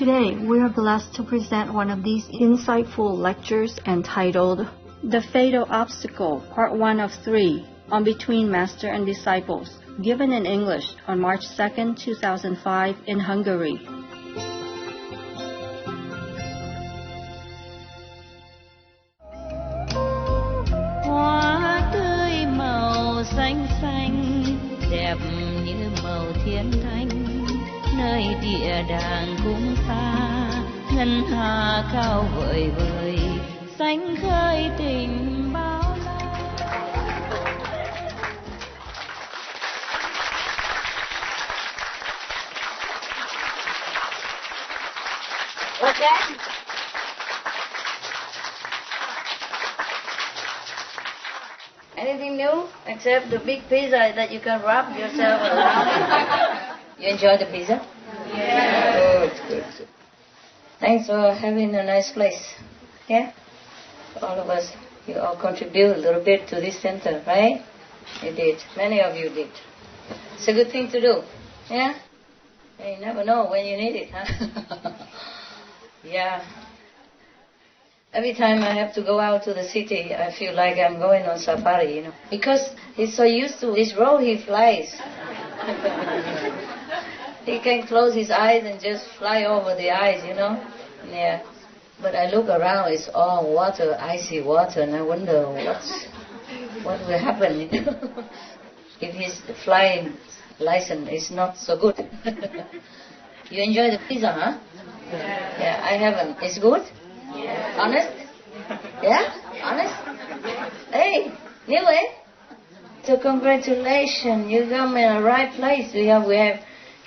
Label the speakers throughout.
Speaker 1: Today, we are blessed to present one of these insightful lectures entitled The Fatal Obstacle, Part 1 of 3, on Between Master and Disciples, given in English on March 2, 2005 in Hungary.
Speaker 2: Hoa tươi màu xanh xanh, đẹp như màu thiên thanh, nơi địa đàng cũng xa, ngân hà cao vời vời, xanh khơi tình bao la.
Speaker 3: What's that? Anything new except the big pizza that you can wrap yourself around? You enjoy the pizza? Yeah. Good. Thanks for having a nice place. Yeah? All of us, you all contribute a little bit to this center, right? You did. Many of you did. It's a good thing to do. Yeah? You never know when you need it, huh? Yeah. Every time I have to go out to the city, I feel like I'm going on safari, you know. Because he's so used to his role, he flies. He can close his eyes and just fly over the eyes, you know. Yeah. But I look around, it's all water, icy water, and I wonder what will happen, you know, if his flying license is not so good. You enjoy the pizza, huh? Yeah, I haven't. It's good? Yeah. Honest? Yeah? Honest? Hey, new, eh? So congratulations, you come in the right place. We have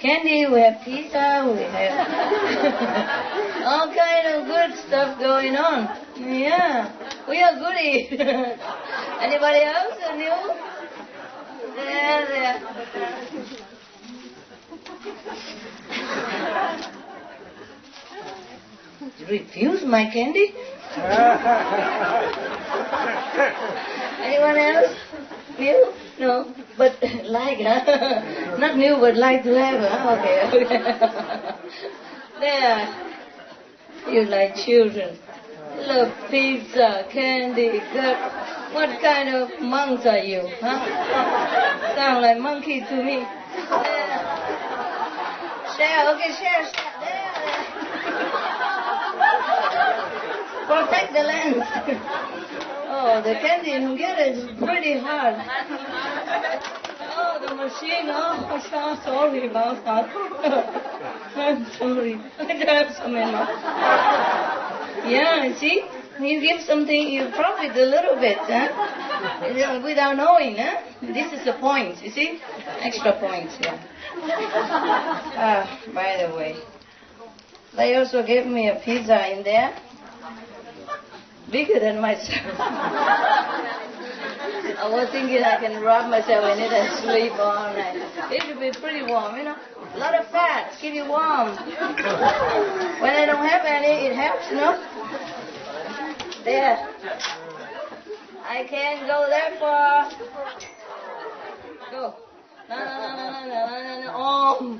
Speaker 3: candy, we have pizza, we have all kind of good stuff going on. Yeah, we are goody. Anybody else new? There. You refuse my candy? Anyone else? New? No, but like, huh? Not new, but like to have, huh? Okay. There. You like children. Love pizza, candy, good. What kind of monks are you, huh? Sound like monkey to me. There. Share, okay, share. There. Protect the lens. Oh, the candy in Hungary is pretty hard. Oh, the machine, oh, so sorry about that. I'm sorry. I have some in my... Yeah, see? You give something, you profit a little bit, huh? Without knowing, huh? This is the point, you see? Extra points, yeah. By the way, they also gave me a pizza in there. Bigger than myself. I was thinking I can wrap myself in it and sleep all night. It will be pretty warm, you know. A lot of fat, keep you warm. When I don't have any, it helps, you know. There. I can't go that far. Go. No. Oh.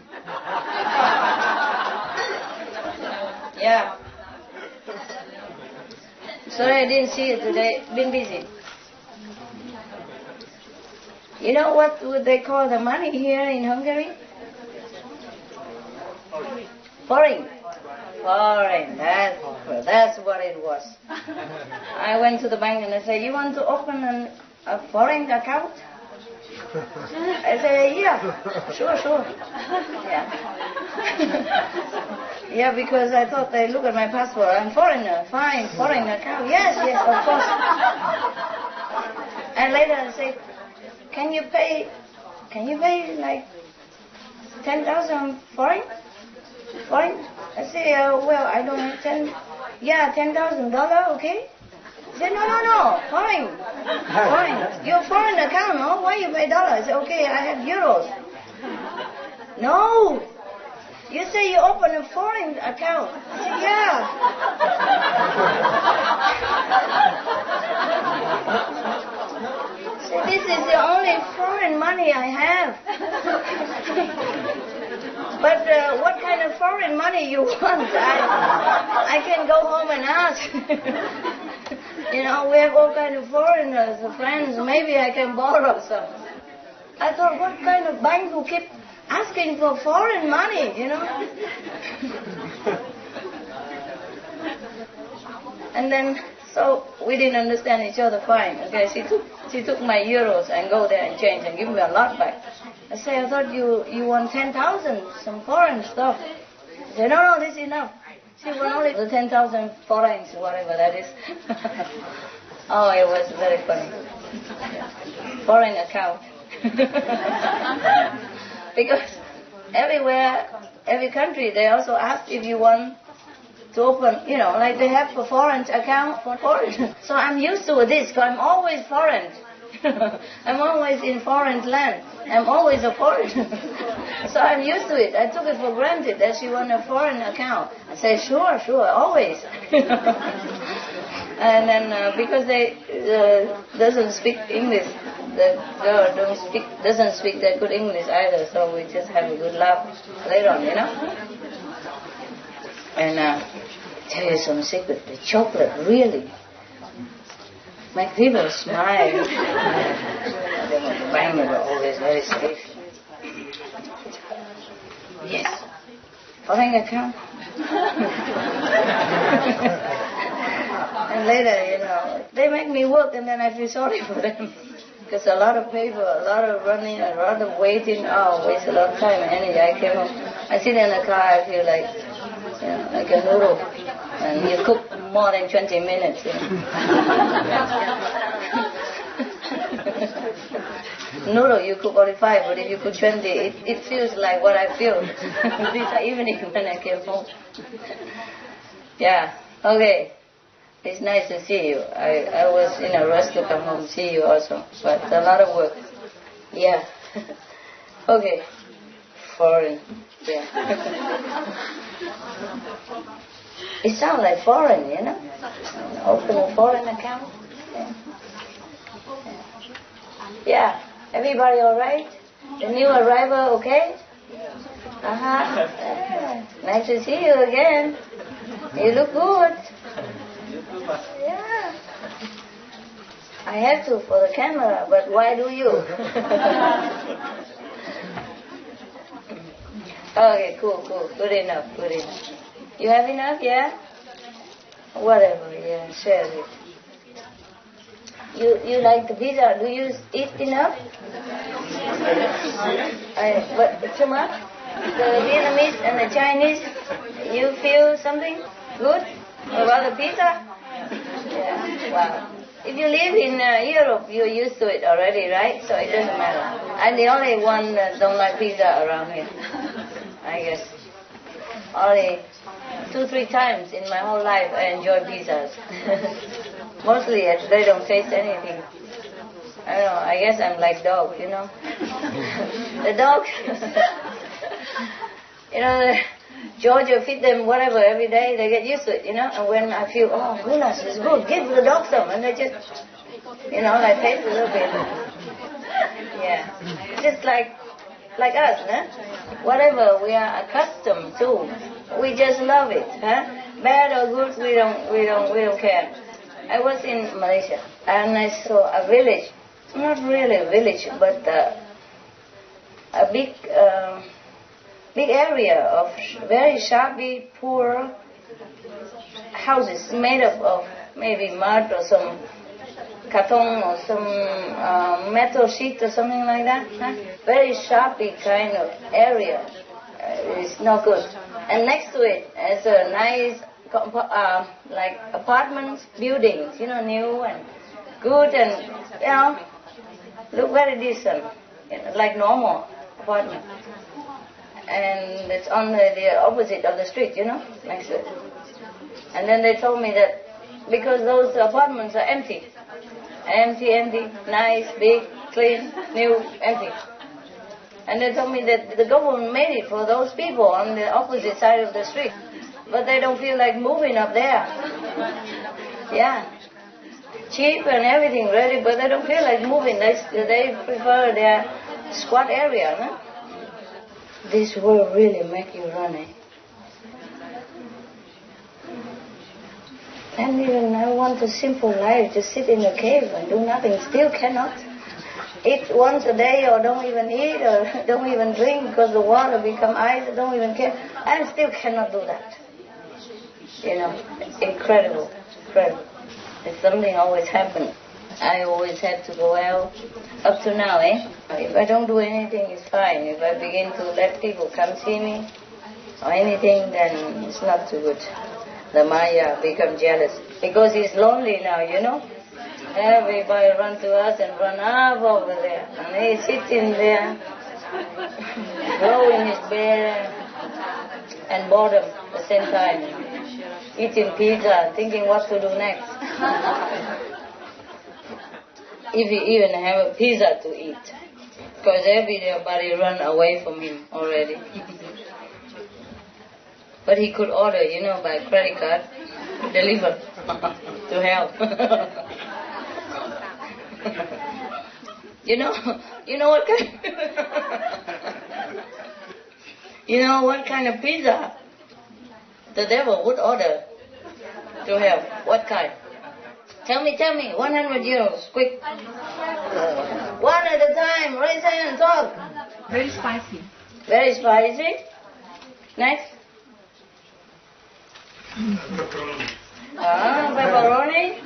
Speaker 3: Yeah. Sorry I didn't see it today. Been busy. You know what would they call the money here in Hungary? Foreign. That's what it was. I went to the bank and I said, you want to open a foreign account? I said, yeah, sure. Yeah. Yeah, because I thought they look at my passport. I'm foreigner. Fine, foreign account. Yes, of course. And later I say, can you pay like 10,000 foreign? I say, well, I don't have $10,000, okay? He said, no, foreign. Your foreign account, no? Why you pay dollars? I said, okay, I have euros. No. You say you open a foreign account. I said, yeah. So this is the only foreign money I have. But what kind of foreign foreign money you want, I can go home and ask. We have all kind of foreigners, friends. Maybe I can borrow some. I thought, what kind of bank who keep asking for foreign money, And then, so we didn't understand each other fine. Okay, she took my euros and go there and change and give me a lot back. I said, I thought you want 10,000, some foreign stuff. She said, no, this is enough. She want only the 10,000 foreigns, whatever that is. Oh, it was very funny. Foreign account. Because everywhere, every country, they also ask if you want to open, like they have a foreign account for foreign. So I'm used to this, because I'm always foreign. I'm always in foreign land. I'm always a foreigner. So I'm used to it. I took it for granted that she want a foreign account. I say, sure, always. And then because they doesn't speak English, the girl doesn't speak that good English either, so we just have a good laugh later on, And tell you some secret, the chocolate really make people smile. The bank were always very safe. Yes. Foreign account. And later, they make me work and then I feel sorry for them. Because a lot of paper, a lot of running, a lot of waiting, waste a lot of time and energy. I came home, I sit in the car, I feel like a noodle. And you cook more than 20 minutes. Noodle, you cook only 5, but if you cook 20, it feels like what I feel this evening when I came home. Yeah, okay. It's nice to see you. I was in a rush to come home see you also, but a lot of work. Yeah. Okay. Foreign. Yeah. It sounds like foreign, Open a foreign account. Yeah. Everybody all right? The new arrival okay? Yeah. Nice to see you again. You look good. Yeah. I have to for the camera, but why do you? Okay, cool. Good enough. You have enough, yeah? Whatever, yeah, share it. You like the pizza? Do you eat enough? But too much? The Vietnamese and the Chinese, you feel something good about the pizza? Yeah, wow. If you live in Europe, you're used to it already, right? So it doesn't matter. I'm the only one that don't like pizza around here, I guess. Only 2-3 times in my whole life I enjoy pizzas. Mostly they don't taste anything. I don't know, I guess I'm like dog, The dog, Georgia feed them whatever every day, they get used to it, And when I feel, goodness, it's good, give the dog some, and they just, like taste a little bit. Yeah, just like us, huh? Whatever we are accustomed to, we just love it, huh? Bad or good, we don't care. I was in Malaysia and I saw a village, not really a village, but a big area of very shabby, poor houses made up of maybe mud or some carton or some metal sheet or something like that. Huh? Very shabby kind of area. It's not good. And next to it is a nice like apartments, buildings, new and good and, look very decent, like normal apartment. And it's on the opposite of the street, next to it. And then they told me that because those apartments are empty, nice, big, clean, new, empty. And they told me that the government made it for those people on the opposite side of the street. But they don't feel like moving up there. Yeah. Cheap and everything ready, but they don't feel like moving. They prefer their squat area, huh? This will really make you run, eh? And even I want a simple life, just sit in a cave and do nothing, still cannot. Eat once a day or don't even eat or don't even drink because the water become ice, don't even care. I still cannot do that. You know, incredible, incredible. It's something always happens. I always have to go out. Up to now, if I don't do anything, it's fine. If I begin to let people come see me or anything, then it's not too good. The Maya become jealous. Because he's lonely now, you know. Everybody run to us and run up over there. And he's sitting there, blowing his bed and boredom at the same time. Eating pizza, thinking what to do next. If he even have a pizza to eat. Because everybody run away from him already. But he could order, you know, by credit card, deliver to help. You know what kind you know what kind of pizza the devil would order to help? What kind? Tell me, 100 euros, quick. One at a time, raise hand, talk.
Speaker 4: Very spicy.
Speaker 3: Very spicy. Next. Pepperoni.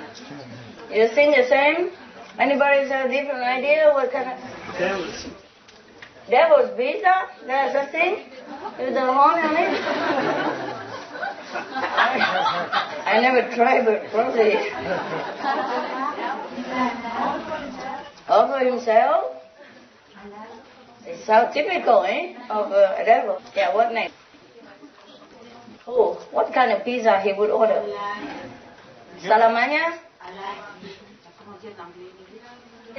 Speaker 3: You think the same? Anybody has a different idea what kind of... Devil's pizza? That's a thing? With the horn on it? I never tried, but probably... Offer himself? It's so typical, of a devil. Yeah, what next? Oh, what kind of pizza he would order? Salamagna?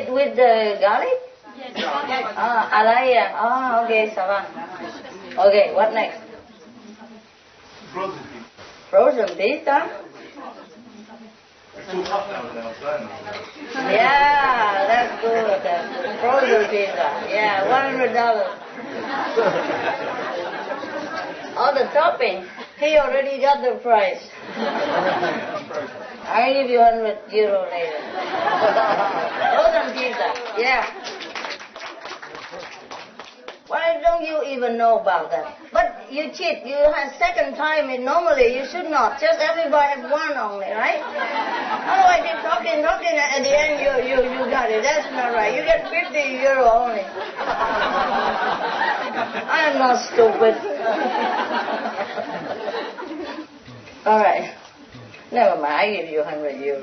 Speaker 3: With the garlic? Alaya. Ah, okay, ça va. Okay, what next? Frozen pizza? Yeah, that's good. Frozen pizza. Yeah, $100. All the topping. He already got the price. I'll give you €100 later. Frozen pizza. Yeah. Why don't you even know about that? But you cheat. You have second time it normally. You should not. Just everybody have one only, right? Otherwise, keep talking, and at the end you got it. That's not right. You get €50 only. I'm not stupid. All right. Never mind, I give you €100.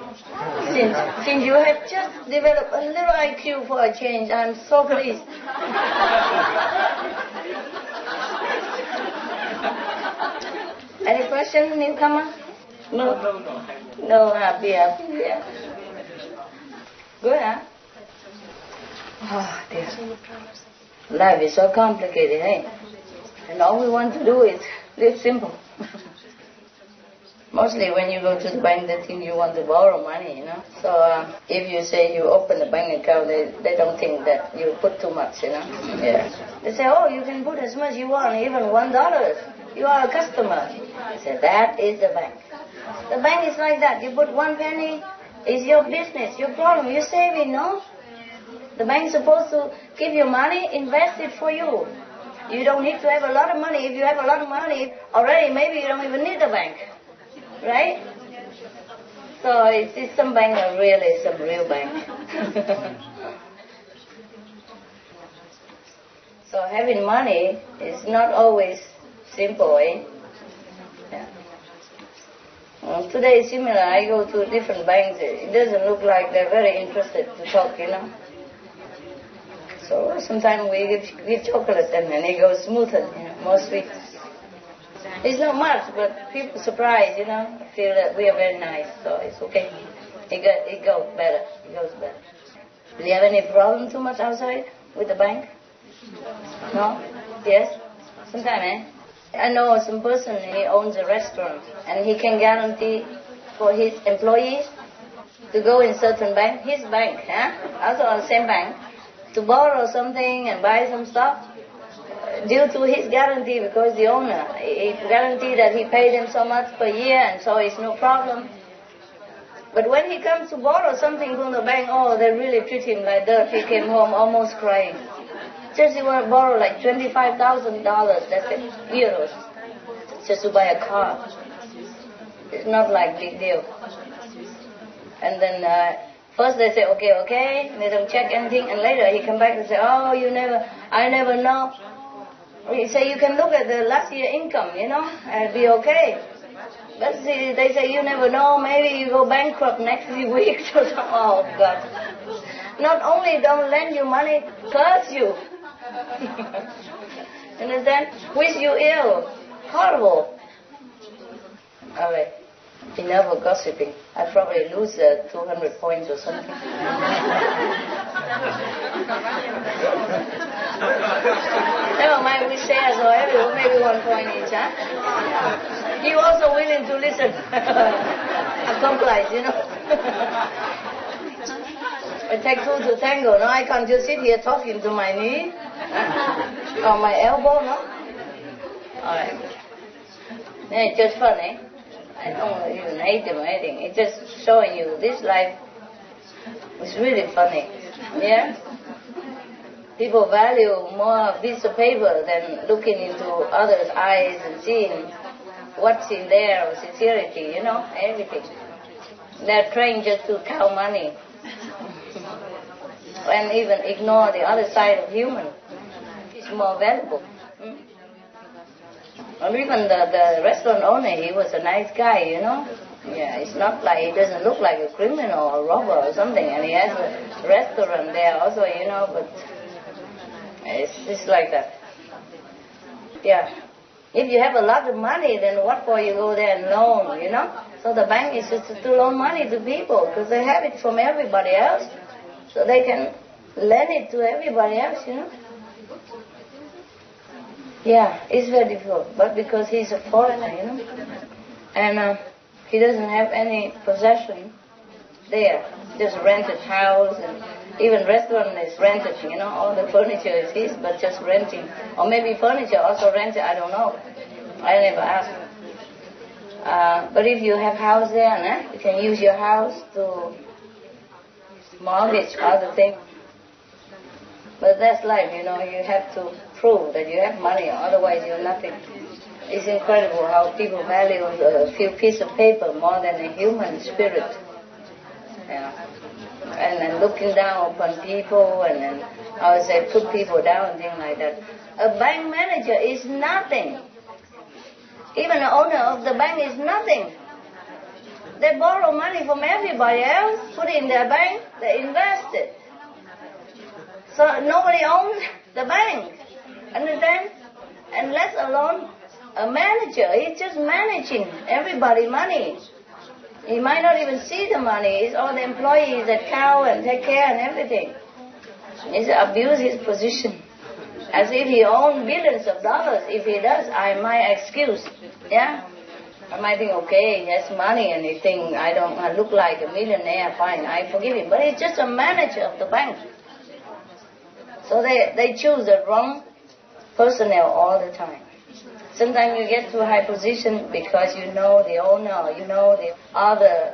Speaker 3: Since you have just developed a little IQ for a change, I'm so pleased. Any question, newcomer? No, happy, yeah. Good, huh? Oh, dear. Life is so complicated, eh? And all we want to do is live simple. Mostly when you go to the bank, they think you want to borrow money, you know. So if you say you open a bank account, they don't think that you put too much, you know. Yeah. They say, oh, you can put as much you want, even $1. You are a customer. I say, that is the bank. The bank is like that. You put 1 penny, it's your business, your problem. You save it, no? The bank is supposed to give you money, invest it for you. You don't need to have a lot of money. If you have a lot of money already, maybe you don't even need the bank. Right? So it's some bank are really some real bank. So having money is not always simple, eh? Yeah. Today is similar. I go to different banks. It doesn't look like they're very interested to talk, you know. So sometimes we give chocolate and then it goes smoother, you know, more sweet. It's not much, but people surprised, you know, feel that we are very nice, so it's okay. It goes better. Do you have any problem too much outside with the bank? No? Yes? Sometimes, I know some person, he owns a restaurant, and he can guarantee for his employees to go in certain bank, his bank, also on the same bank, to borrow something and buy some stuff. Due to his guarantee, because the owner, he guaranteed that he paid him so much per year, and so it's no problem. But when he comes to borrow something from the bank, oh, they really treat him like dirt. He came home almost crying. Just he want to borrow like $25,000, that's it, euros, just to buy a car. It's not like big deal. And then first they say, okay, they don't check anything, and later he come back and say, oh, I never know. He say, you can look at the last year income, and be okay. But see, they say, you never know, maybe you go bankrupt next few weeks or something. Oh, God. Not only don't lend you money, curse you. Understand? Wish you ill. Horrible. All right. Enough of gossiping. I probably lose 200 points or something. Never mind, we share, so everyone maybe 1 point each, huh? You also willing to listen. Accomplice, It takes two to tango, no? I can't just sit here talking to my knee. Or my elbow, no? Alright. It's just funny. I don't even hate them or anything. It's just showing you this life is really funny. Yeah? People value more a piece of paper than looking into others' eyes and seeing what's in there, or sincerity, everything. They're trained just to count money and even ignore the other side of human. It's more valuable. Or even the restaurant owner, he was a nice guy, Yeah, it's not like he doesn't look like a criminal or a robber or something, and he has a restaurant there also, but it's like that. Yeah. If you have a lot of money, then what for you go there and loan, So the bank is just to loan money to people because they have it from everybody else. So they can lend it to everybody else, Yeah, it's very difficult. But because he's a foreigner, and he doesn't have any possession there. Just rented house, and even restaurant is rented, all the furniture is his, but just renting. Or maybe furniture also rented, I don't know. I never asked. But if you have house there, you can use your house to mortgage other things. But that's life, you have to prove that you have money, otherwise you're nothing. It's incredible how people value a few pieces of paper more than a human spirit. And then looking down upon people, and then I would say put people down and things like that. A bank manager is nothing. Even the owner of the bank is nothing. They borrow money from everybody else, put it in their bank, they invest it. So nobody owns the bank. Understand? And let alone a manager. He's just managing everybody's money. He might not even see the money. It's all the employees that count and take care and everything. He's abused his position. As if he owned billions of dollars. If he does, I might excuse. Yeah? I might think, okay, he has money and he think I look like a millionaire, fine, I forgive him. But he's just a manager of the bank. So they choose the wrong personnel all the time. Sometimes you get to a high position because you know the owner, or you know the other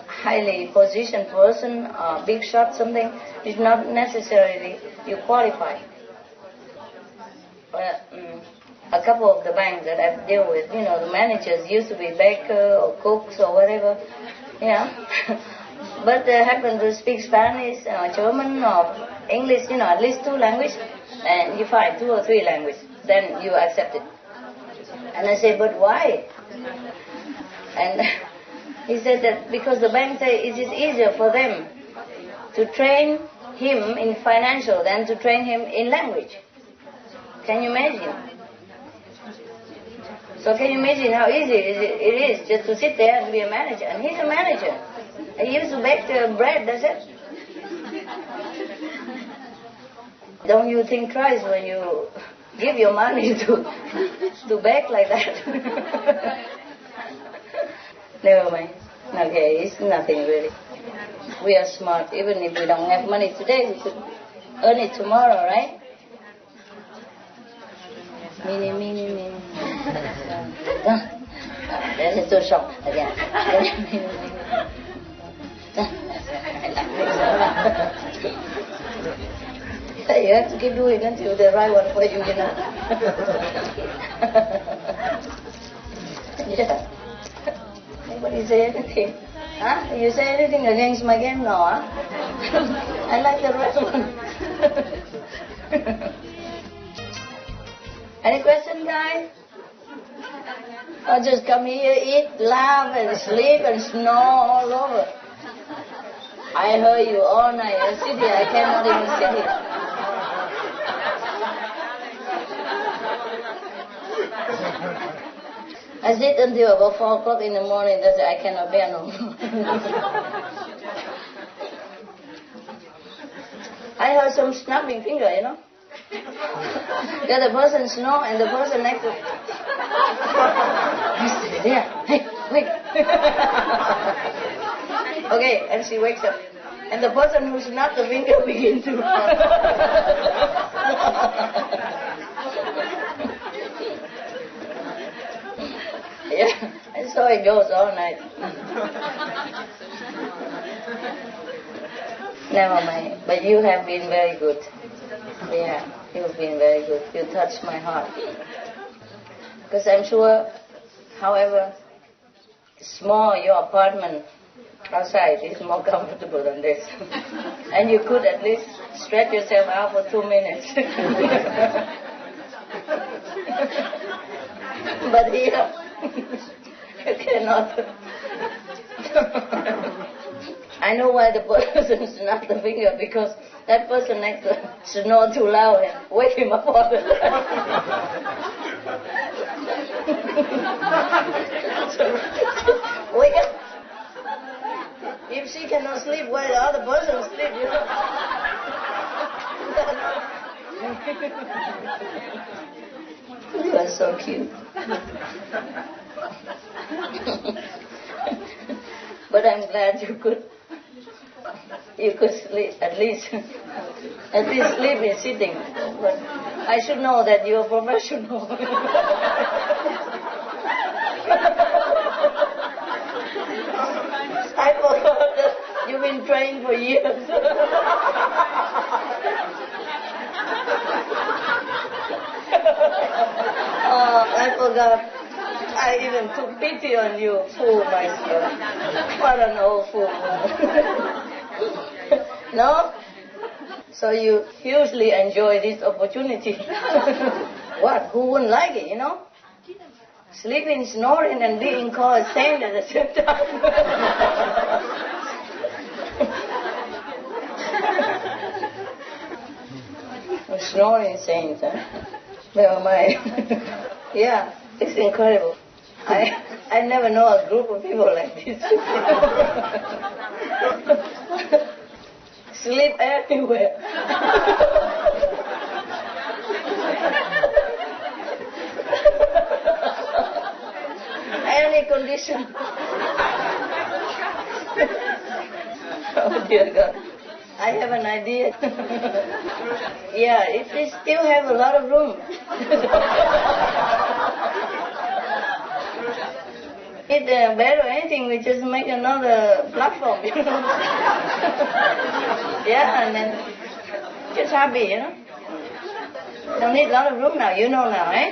Speaker 3: highly positioned person, or big shot, something. It's not necessarily you qualify. But a couple of the banks that I deal with, the managers used to be baker or cooks or whatever, but they happen to speak Spanish or German or English, at least 2 languages, and you find 2 or 3 languages, then you accept it. And I say, but why? And he said that because the bank say it is easier for them to train him in financial than to train him in language. Can you imagine? So can you imagine how easy it is just to sit there and be a manager? And he's a manager. He used to bake bread, that's it. Don't you think twice when you give your money to bake like that? Never mind. Okay, it's nothing really. We are smart. Even if we don't have money today, we could earn it tomorrow, right? That's and then to shop again. You have to keep doing it until the right one for you, you know. Yeah. Anybody say anything? Huh? You say anything against my game? No, huh? I like the red one. Any question, guys? Or just come here, eat, laugh, and sleep, and snore all over? I heard you all night. I sit here. I cannot even sit here. I sit until about 4 o'clock in the morning. That's it. I cannot bear no more. I heard some snapping finger, you know. The other person snore and the person next to there. Hey, wait. Okay, and she wakes up. And the person who snapped the finger begins to yeah, and so it goes all night. Never mind. But you have been very good. Yeah, you've been very good. You touched my heart. Because I'm sure, however small your apartment outside is more comfortable than this. And you could at least stretch yourself out for 2 minutes. But here, you cannot. I know why the person snapped the finger, because that person next to him snored too loud and wake him up all the time. So, wake up. If she cannot sleep while the other person sleeps, you know. You are so cute. But I'm glad you could sleep, at least sleep in sitting. But I should know that you're a professional. I forgot that you've been trained for years. I forgot. I even took pity on you, fool myself. What an old fool. No? So you hugely enjoy this opportunity. What? Who wouldn't like it, you know? Sleeping, snoring, and being called saint at the same time. Snoring saints, huh? Never mind. Yeah, it's incredible. I never know a group of people like this. Sleep everywhere. Any condition. Oh dear God. I have an idea. Yeah, if they still have a lot of room. If they're bed or anything, we just make another platform, you know. Yeah, and then just happy, you know. Don't need a lot of room now, you know now, eh?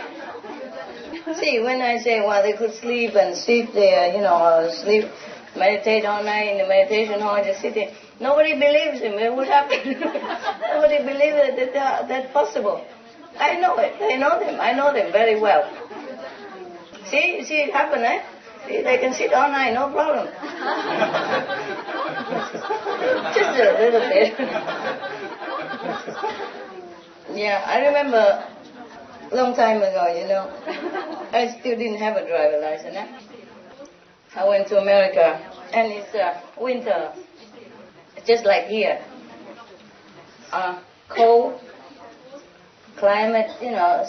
Speaker 3: See, when I say, well, they could sleep and sit there, you know, sleep, meditate all night in the meditation hall, just sitting. Nobody believes him. It would happen. Nobody believes that that's possible. I know it. I know them. I know them very well. See it happen, eh? See, they can sit all night, no problem. Just a little bit. Yeah, I remember a long time ago, you know, I still didn't have a driver license. Eh? I went to America, and it's winter, just like here. Cold climate, you know,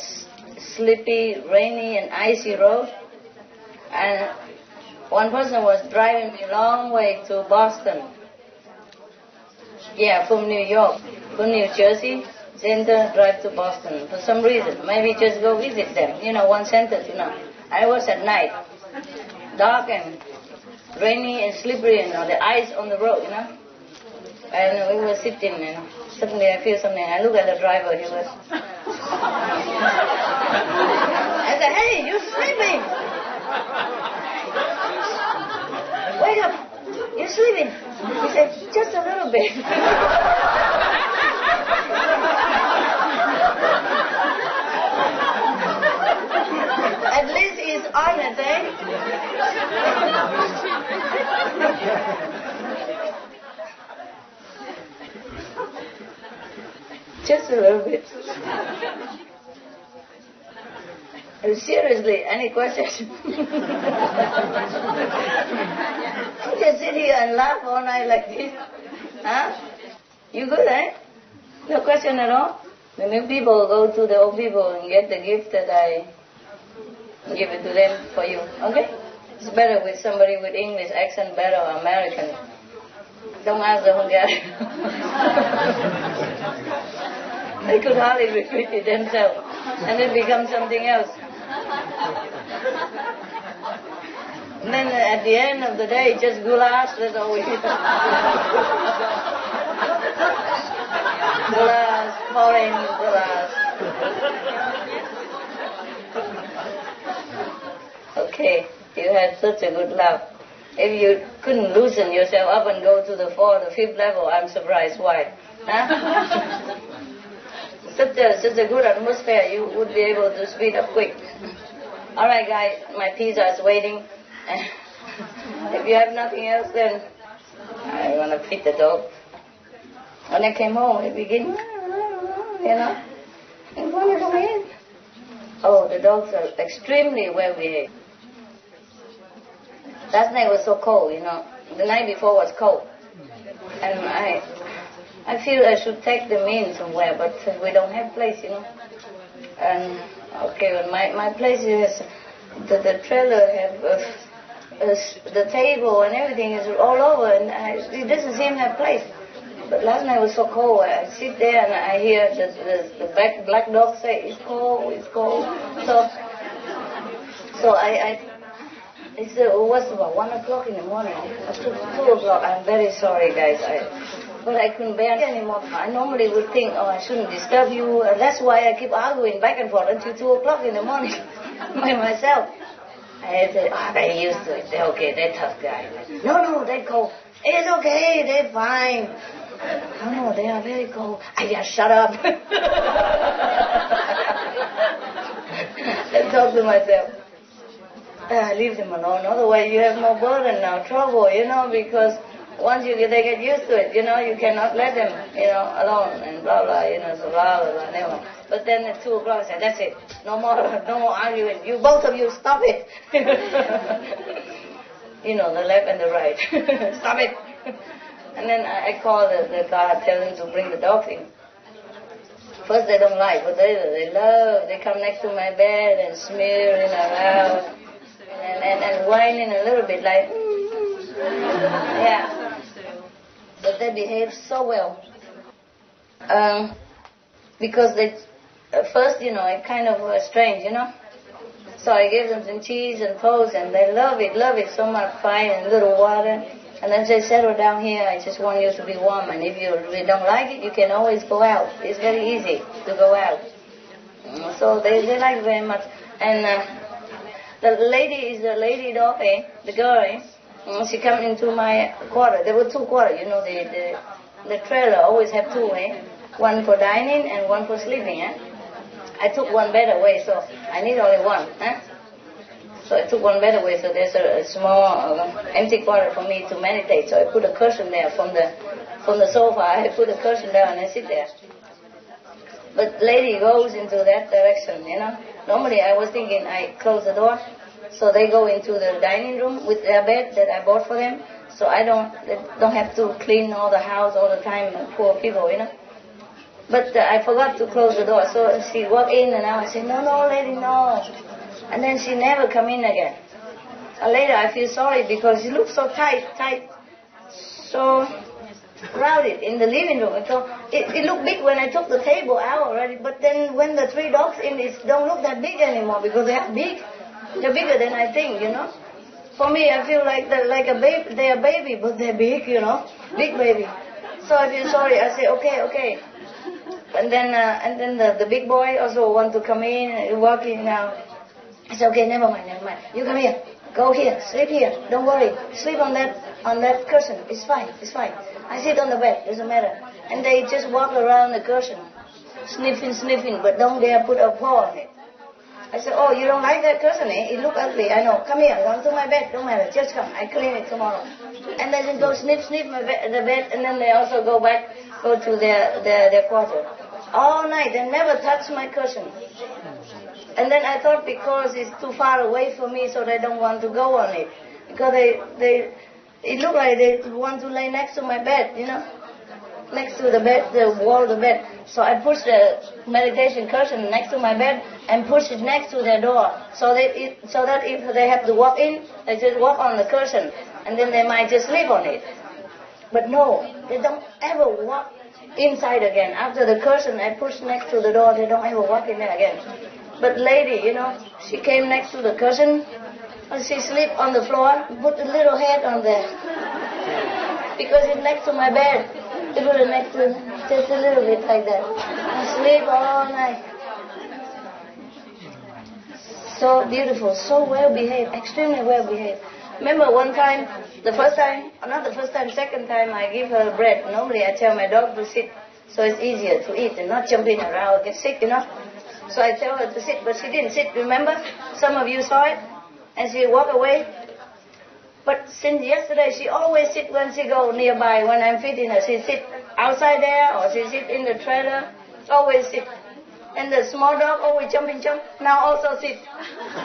Speaker 3: sleepy, rainy, and icy road. And one person was driving me a long way to Boston. Yeah, from New York, from New Jersey, center, drive to Boston for some reason. Maybe just go visit them, you know, one sentence, you know. I was at night. dark and rainy and slippery, the ice on the road, And we were sitting, and suddenly I feel something. I look at the driver. He was. I said, "Hey, you're sleeping. Wake up. You're sleeping." He said, "Just a little bit." At least he's honest, eh? Just a little bit. Seriously, any questions? You just sit here and laugh all night like this. Huh? You good, eh? No question at all? The new people go to the old people and get the gift that I give it to them for you. Okay? It's better with somebody with English accent, better American. Don't ask the Hungarian. They could hardly repeat it themselves. And it becomes something else. And then at the end of the day, just goulash, that's all we eat. Goulash, foreign goulash. Okay, you had such a good laugh. If you couldn't loosen yourself up and go to the 4th or 5th level, I'm surprised. Why? Huh? Such a good atmosphere, you would be able to speed up quick. All right, guys, my pizza is waiting. If you have nothing else, then I want to feed the dog. When I came home, it began, and wanted to eat. Oh, the dogs are extremely well behaved. Last night was so cold, The night before was cold. And I feel I should take them in somewhere, but we don't have place, And okay, well, my place is the trailer have the table and everything is all over, and it doesn't seem to have place. But last night was so cold. I sit there and I hear the black dog say, "It's cold, it's cold." So it was about 1 o'clock in the morning. Up to 2 o'clock. I'm very sorry, guys. But I couldn't bear it anymore. I normally would think, I shouldn't disturb you. That's why I keep arguing back and forth until 2 o'clock in the morning by myself. I said, they're used to it. They're okay. They're tough guys. No, they're cold. It's okay. They're fine. No, they are very cold. I just shut up. And talk to myself. Leave them alone. Otherwise, you have more burden now, trouble, because once they get used to it, you cannot let them, alone and blah, blah, so blah, blah, blah, never. But then at 2 o'clock, I said, that's it. No more arguing. You, both of you, stop it. The left and the right. Stop it. And then I call the car, tell them to bring the dogs in. First they don't like, but they love. They come next to my bed and smearing around and whining a little bit like, yeah. But they behave so well. Because they, first, it kind of was strange, So I gave them some cheese and toast, and they love it so much, fine, and a little water. And then they settle down here, I just want you to be warm, and if you really don't like it, you can always go out. It's very easy to go out. So they like it very much. And the lady is a lady dog, the girl, she come into my quarter. There were 2 quarters, the trailer always have 2, one for dining and one for sleeping. I took one bed away, so I need only one. So I took one bed away, so there's a small empty quarter for me to meditate. So I put a cushion there from the sofa. I put a cushion there and I sit there. But lady goes into that direction, Normally I was thinking I close the door, so they go into the dining room with their bed that I bought for them. So they don't have to clean all the house all the time, poor people, But I forgot to close the door, so she walked in and I said, no, lady, no. And then she never come in again. And later I feel sorry because she looked so tight, so crowded in the living room. So it looked big when I took the table out already, but then when the 3 dogs in, it don't look that big anymore because they're big. They're bigger than I think, For me, I feel like a baby. They are baby, but they're big, big baby. So I feel sorry. I say, okay. And then the big boy also want to come in, walk in now. I say, okay, never mind. You come here. Go here. Sleep here. Don't worry. Sleep on that cushion. It's fine. I sit on the bed. Doesn't matter. And they just walk around the cushion, sniffing, but don't dare put a paw on it. I said, oh, you don't like that cushion, eh? It look ugly. I know. Come here. Come to my bed. Don't matter. Just come. I clean it tomorrow. And they just go sniff the bed, and then they also go to their quarter. All night. They never touch my cushion. And then I thought because it's too far away from me, so they don't want to go on it. Because it looked like they want to lay next to my bed, next to the bed, the wall of the bed. So I pushed the meditation cushion next to my bed and pushed it next to their door, so that if they have to walk in, they just walk on the cushion, and then they might just sleep on it. But no, they don't ever walk inside again. After the cushion I pushed next to the door, they don't ever walk in there again. But lady, she came next to the cushion, and she sleep on the floor, put a little head on there, because it's next to my bed. It was next to, just a little bit like that. I sleep all night. So beautiful, so well behaved, extremely well behaved. Remember one time, second time I give her bread. Normally I tell my dog to sit, so it's easier to eat and not jumping around, get sick, So I tell her to sit, but she didn't sit, remember? Some of you saw it, and she walked away. But since yesterday, she always sit when she go nearby, when I'm feeding her. She sit outside there, or she sit in the trailer, always sit. And the small dog always jump, now also sit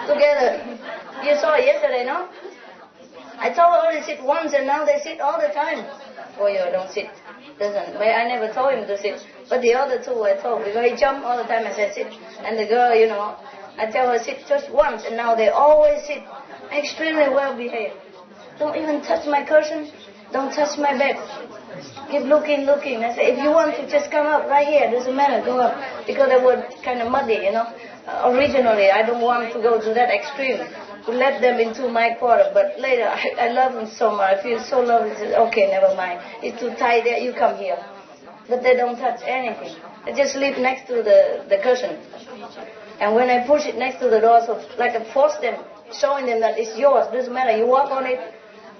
Speaker 3: together. You saw it yesterday, no? I told her only sit once, and now they sit all the time. Oh, you don't sit. I never told him to sit. But the other two I told, because he jumped all the time, I said sit. And the girl, I tell her sit just once, and now they always sit. Extremely well behaved. Don't even touch my cushion. Don't touch my bed. Keep looking. I say, if you want to just come up right here, doesn't matter, go up. Because they were kind of muddy, Originally, I don't want to go to that extreme, to let them into my quarter. But later, I love them so much. I feel so lovely. I say, okay, never mind. It's too tight there, you come here. But they don't touch anything. They just sleep next to the cushion. And when I push it next to the door, so like I force them, showing them that it's yours, doesn't matter, you walk on it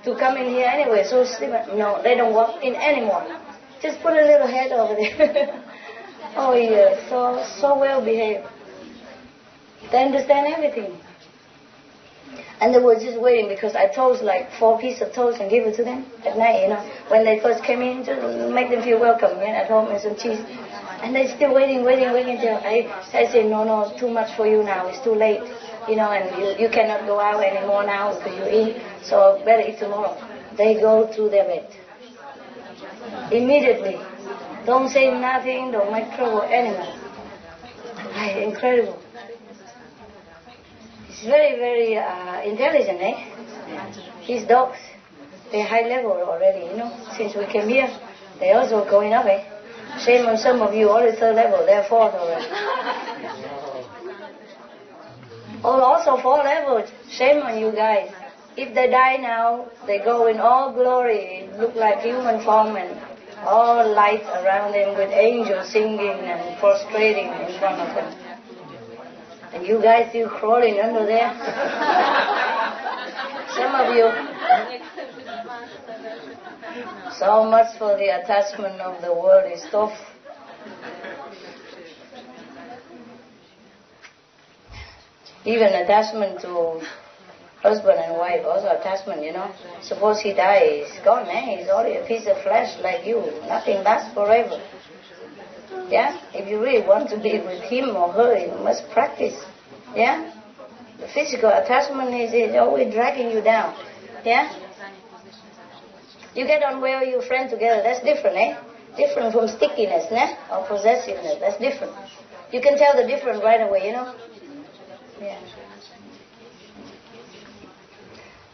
Speaker 3: to come in here anyway, so sleep. No, they don't walk in anymore. Just put a little head over there. Oh yeah, so well behaved. They understand everything. And they were just waiting, because I toast like 4 pieces of toast and give it to them at night, When they first came in, just make them feel welcome, at home, and some cheese. And they're still waiting till I say, no, too much for you now, it's too late, and you cannot go out anymore now because you're in, so better eat tomorrow. They go to their bed. Immediately. Don't say nothing, don't make trouble anymore. Incredible. It's very, very intelligent, eh? These dogs, they're high level already, Since we came here, they're also going up, eh? Shame on some of you, only 3rd level, they're 4th already. Oh, also 4 levels, shame on you guys. If they die now, they go in all glory, look like human form and all light around them with angels singing and prostrating in front of them. And you guys still crawling under there? Some of you. So much for the attachment of the worldly stuff. Even attachment to husband and wife, also attachment, Suppose he dies, he's gone, He's only a piece of flesh like you. Nothing lasts forever. Yeah? If you really want to be with him or her, you must practice. Yeah? The physical attachment is always dragging you down. Yeah? You get on well with your friend together, that's different, Different from stickiness, or possessiveness, that's different. You can tell the difference right away, Yeah.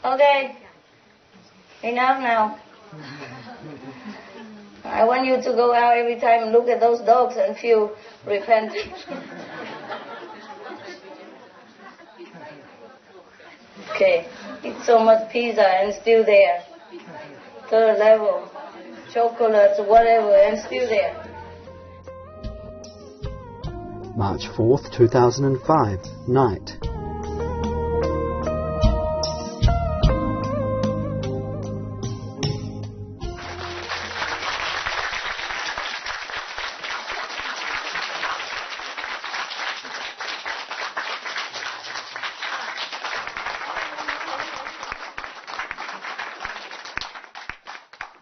Speaker 3: Okay. Enough now. I want you to go out every time and look at those dogs and feel repentant. Okay. Eat so much pizza and still there. Third level. Chocolates, whatever, and still there.
Speaker 4: March 4th, 2005, night.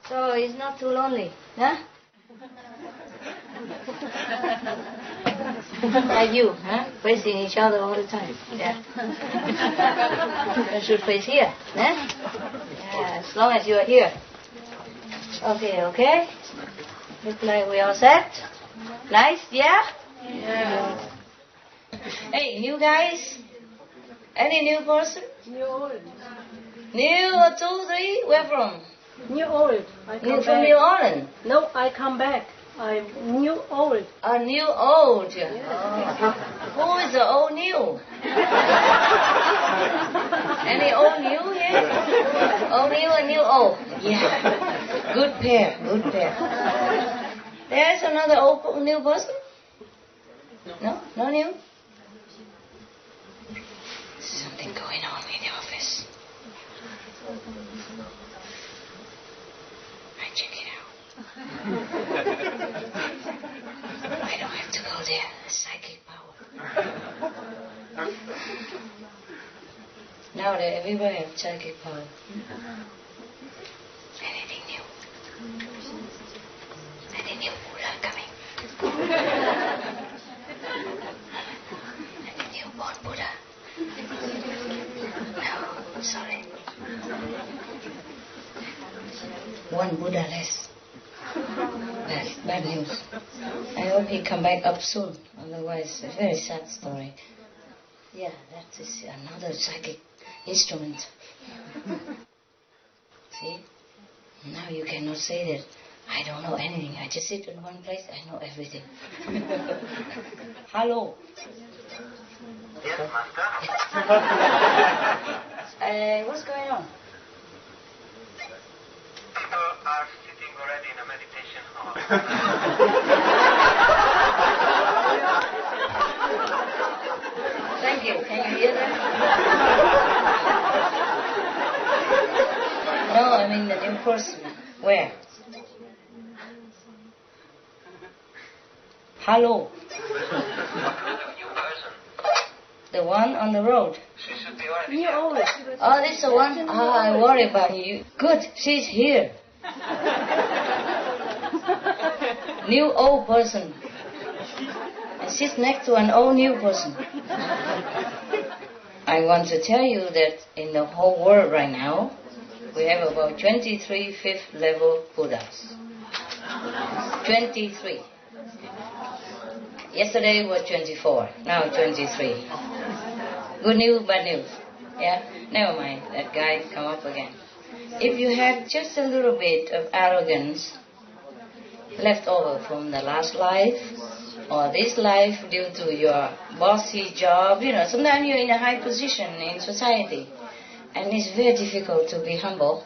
Speaker 3: So it's not too lonely, huh? Like you, huh? Facing each other all the time. Yeah. You should face here, huh? Yeah, as long as you are here. Okay, okay. Look like we all set. Nice, yeah? Yeah. Hey, new guys? Any new person?
Speaker 1: New old.
Speaker 3: New, 2, 3? Where from?
Speaker 1: New old.
Speaker 3: New from New Orleans?
Speaker 1: No, I come back. I'm new old.
Speaker 3: New old. Oh. Who is the old new? Any old new here? Old new and new old. Yeah. Good pair, good pair. There's another old new person? No? No new? Something going on in the office. I check it out. I don't have to go there. Psychic power. Now that everybody have psychic power. Anything new? Any new Buddha coming? Any newborn Buddha? No, sorry. One Buddha less. Bad news. I hope he come back up soon. Otherwise, a very sad story. Yeah, that is another psychic instrument. See? Now you cannot say that I don't know anything. I just sit in one place. I know everything. Hello.
Speaker 5: Yes, Master.
Speaker 3: What's going on?
Speaker 5: People are sitting already in a meditation hall.
Speaker 3: Thank you. Can you hear that? No, I mean the new person. Where? Hello.
Speaker 5: New person.
Speaker 3: The one on the road.
Speaker 5: She should be already
Speaker 1: New
Speaker 5: here.
Speaker 1: old.
Speaker 3: Oh, this is the one? I worry about you. Good, she's here. New old person. And she's next to an old new person. I want to tell you that in the whole world right now, we have about 23 fifth level Buddhas. 23. Yesterday was 24, now 23. Good news, bad news. Yeah? Never mind, that guy come up again. If you have just a little bit of arrogance left over from the last life, or this life due to your bossy job, sometimes you're in a high position in society, and it's very difficult to be humble.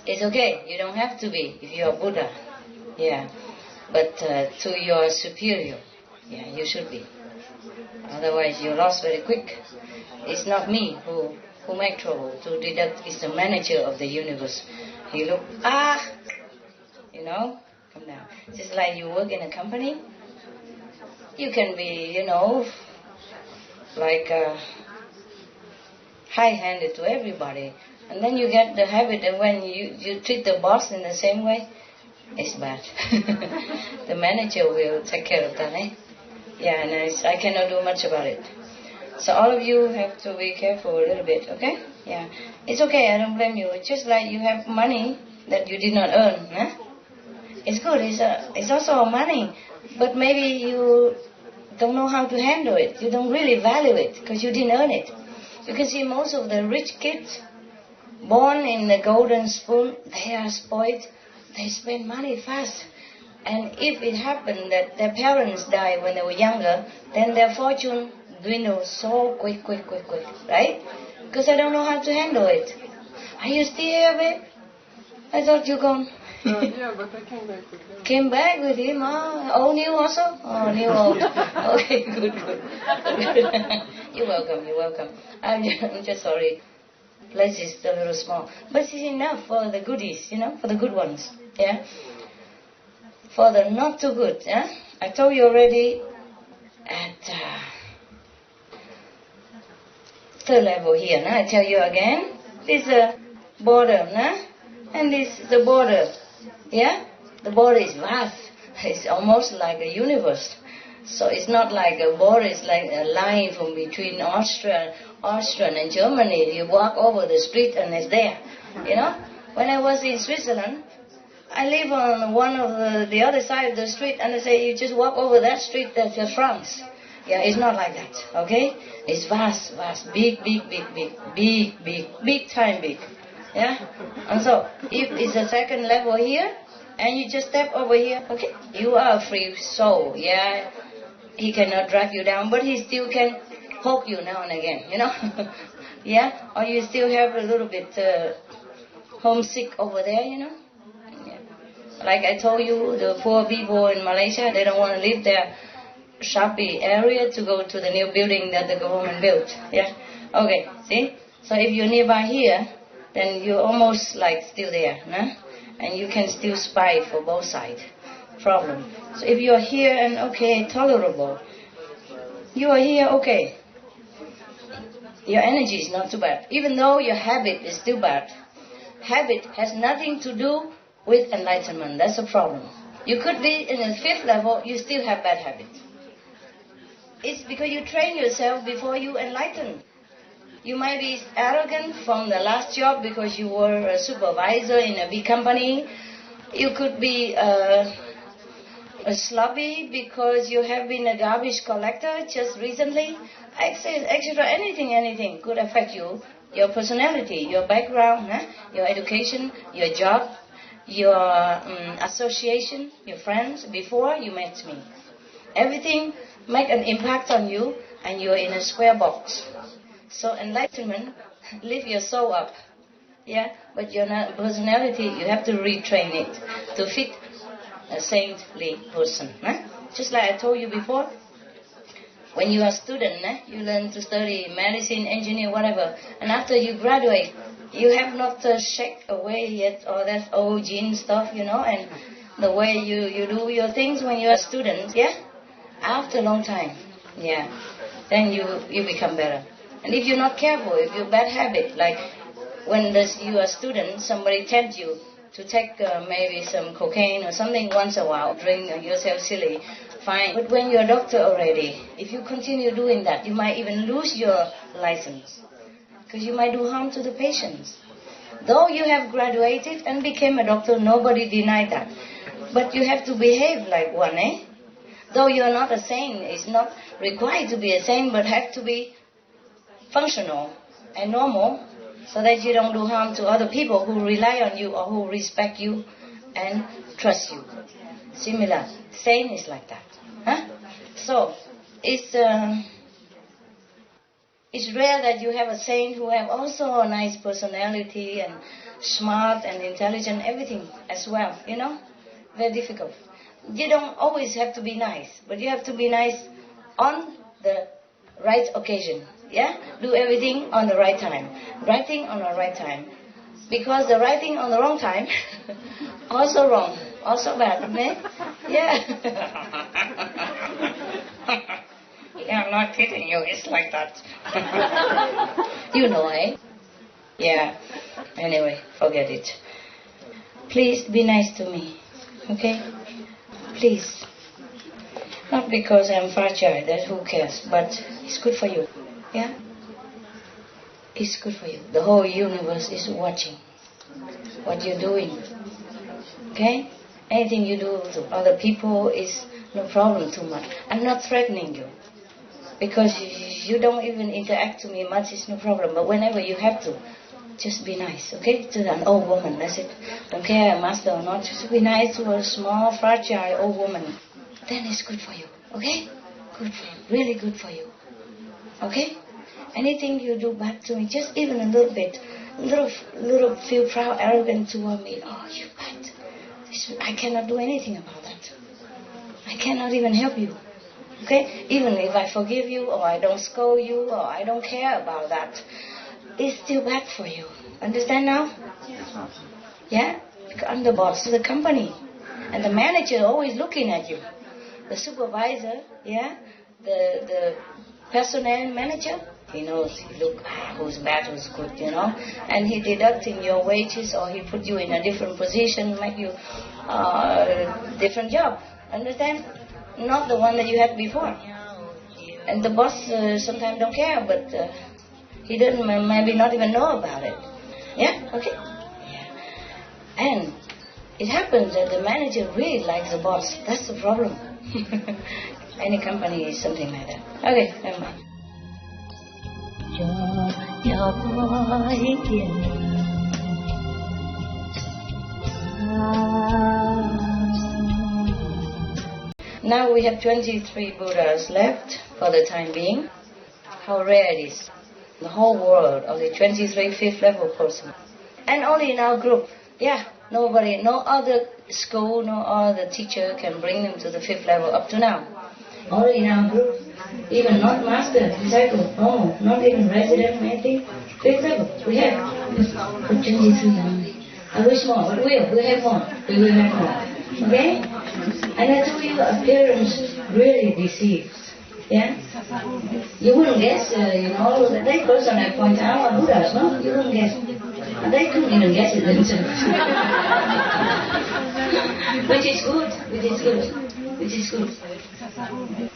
Speaker 3: It's okay, you don't have to be if you're Buddha. Yeah. But to your superior, yeah, you should be. Otherwise, you're lost very quick. It's not me who make trouble to deduct. It's the manager of the universe. He look, come down. Just like you work in a company, you can be, like high-handed to everybody. And then you get the habit that when you treat the boss in the same way, it's bad. The manager will take care of that, eh? Yeah, and I cannot do much about it. So all of you have to be careful a little bit, okay? Yeah. It's okay, I don't blame you. It's just like you have money that you did not earn, huh? It's good, it's also money. But maybe you don't know how to handle it. You don't really value it because you didn't earn it. You can see most of the rich kids born in the golden spoon, they are spoiled. They spend money fast. And if it happened that their parents died when they were younger, then their fortune dwindles so quick, right? because I don't know how to handle it. Are you still here, babe? I thought you gone.
Speaker 6: Yeah, but I came back with him.
Speaker 3: Came back with him, old new also? Oh, new old. Okay, good. You're welcome. I'm just sorry. Place is a little small. But it's enough for the goodies, for the good ones. Yeah? For the not too good, yeah? I told you already at third level here, nah? I tell you again. This is a border, nah? And this is the border. Yeah? The border is vast. It's almost like a universe. So it's not like a border, it's like a line from between Austria and Germany. You walk over the street and it's there. When I was in Switzerland, I live on one of the other side of the street, and they say you just walk over that street, that's just France. Yeah, it's not like that, okay? It's vast, big time big. Yeah? And so, if it's a second level here, and you just step over here, okay? You are a free soul, yeah? He cannot drag you down, but he still can poke you now and again, Yeah? Or you still have a little bit homesick over there, Yeah. Like I told you, the poor people in Malaysia, they don't want to leave their shopping area to go to the new building that the government built, yeah? Okay, see? So if you're nearby here, then you're almost like still there, nah? And you can still spy for both sides. Problem. So if you're here and okay, tolerable, you are here, okay. Your energy is not too bad. Even though your habit is still bad. Habit has nothing to do with enlightenment. That's a problem. You could be in the fifth level, you still have bad habits. It's because you train yourself before you enlighten. You might be arrogant from the last job because you were a supervisor in a big company. You could be sloppy because you have been a garbage collector just recently. Extra anything could affect you. Your personality, your background, your education, your job, your association, your friends, before you met me. Everything make an impact on you, and you're in a square box. So enlightenment, lift your soul up. Yeah, but your personality, you have to retrain it to fit a saintly person. Just like I told you before, when you are a student, you learn to study medicine, engineer, whatever, and after you graduate, you have not shake away yet all that old gene stuff, and the way you do your things when you are a student, yeah? After a long time, yeah, then you become better. And if you're not careful, if you're bad habit, like when you are a student, somebody tempts you to take maybe some cocaine or something once a while, drink yourself silly, fine. But when you're a doctor already, if you continue doing that, you might even lose your license. Because you might do harm to the patients. Though you have graduated and became a doctor, nobody denied that. But you have to behave like one, Though you're not a saint, it's not required to be a saint, but have to be functional and normal, so that you don't do harm to other people who rely on you or who respect you and trust you. Similar. Saint is like that. So, it's rare that you have a saint who have also a nice personality and smart and intelligent, everything as well, Very difficult. You don't always have to be nice, but you have to be nice on the right occasion. Yeah? Do everything on the right time. Right thing on the right time. Because the right thing on the wrong time, also wrong. Also bad, Yeah. Yeah, I'm not kidding you. It's like that. Yeah. Anyway, forget it. Please be nice to me. Okay? Please. Not because I'm fragile, that who cares, but it's good for you. Yeah? It's good for you. The whole universe is watching what you're doing. Okay? Anything you do to other people is no problem too much. I'm not threatening you. Because you don't even interact to me much, it's no problem. But whenever you have to, just be nice, okay? To an old woman, that's it. Don't care, master or not, just be nice to a small, fragile old woman. Then it's good for you, okay? Good for you, really good for you. Okay? Anything you do back to me, just even a little bit, little feel proud, arrogant toward me. Oh, you bad. I cannot do anything about that. I cannot even help you. Okay? Even if I forgive you, or I don't scold you, or I don't care about that, it's still bad for you. Understand now? Yeah? I'm the boss of the company. And the manager always looking at you. The supervisor, yeah? The personnel manager, he knows, look, who's bad, who's good, and he deducting your wages, or he put you in a different position, make you different job, understand? Not the one that you had before. And the boss sometimes don't care, but he doesn't maybe not even know about it. Yeah, okay? Yeah. And it happens that the manager really likes the boss. That's the problem. Any company is something like that. Okay, never mind. Now we have 23 Buddhas left for the time being. How rare it is. The whole world, only 23 fifth level person. And only in our group. Yeah, nobody, no other school, no other teacher can bring them to the fifth level up to now. Only in our group. Even not master, disciple, no, not even resident, anything. Fifth level, we have. For 23 only. I wish more, but we have more. We will have more. Okay? And I told you, appearance really deceives. Yeah? You wouldn't guess, the next person I point out are Buddhas, no? You wouldn't guess. And they couldn't even guess it themselves. Which is good.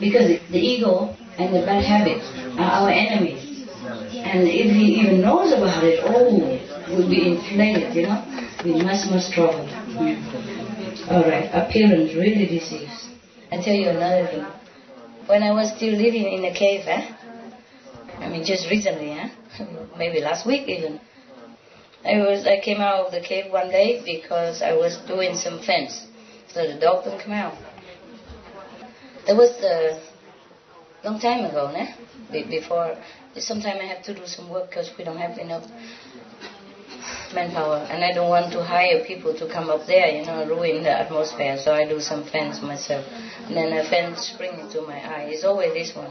Speaker 3: Because the ego and the bad habits are our enemies. And if he even knows about it, we'll be inflated, with much trouble. Alright, appearance really deceives. I'll tell you another thing. When I was still living in a cave, just recently, maybe last week even, I came out of the cave one day because I was doing some fence, so the dog couldn't come out. That was a long time ago, before. Sometimes I have to do some work because we don't have enough manpower, and I don't want to hire people to come up there, ruin the atmosphere, so I do some fence myself. And then a fence spring into my eye. It's always this one.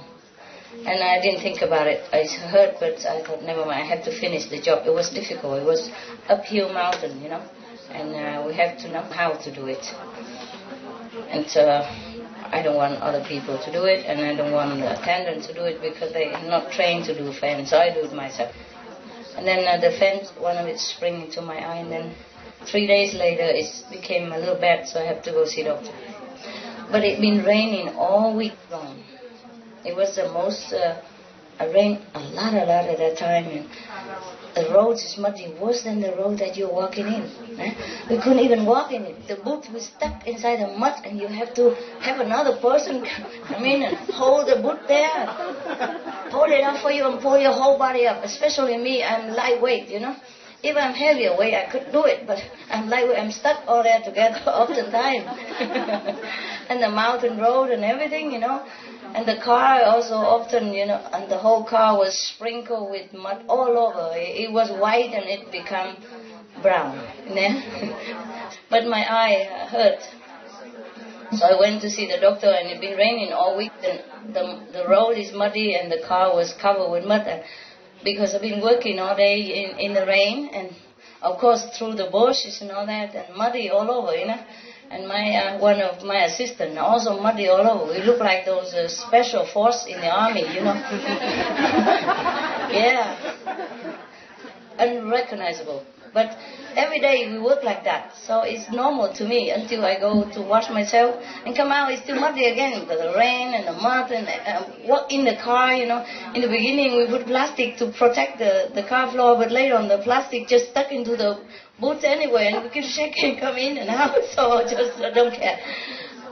Speaker 3: And I didn't think about it. I heard, but I thought, never mind, I have to finish the job. It was difficult. It was uphill mountain, and we have to know how to do it. And I don't want other people to do it, and I don't want the attendants to do it because they are not trained to do fence, so I do it myself. And then the fence, one of it spring into my eye, and then 3 days later it became a little bad, so I have to go see doctor. But it been raining all week long. It was the most, it rained a lot at that time, and the roads is muddy, worse than the road that you're walking in. We couldn't even walk in it. The boot was stuck inside the mud, and you have to have another person come in and hold the boot there, hold it up for you and pull your whole body up. Especially me, I'm lightweight, If I'm heavier weight, I could do it, but I'm lightweight. I'm stuck all there together oftentimes. And the mountain road and everything, And the car also often, and the whole car was sprinkled with mud all over. It was white and it became brown. But my eye hurt. So I went to see the doctor, and it been raining all week. And the road is muddy and the car was covered with mud. And because I've been working all day in the rain, and of course through the bushes and all that, and muddy all over, And one of my assistants also muddy all over. We look like those special force in the army, Yeah. Unrecognizable. But every day we work like that. So it's normal to me until I go to wash myself and come out, it's still muddy again because the rain and the mud and walk in the car, In the beginning we put plastic to protect the car floor, but later on the plastic just stuck into the boots anyway, and we keep shaking, come in and out, so I don't care.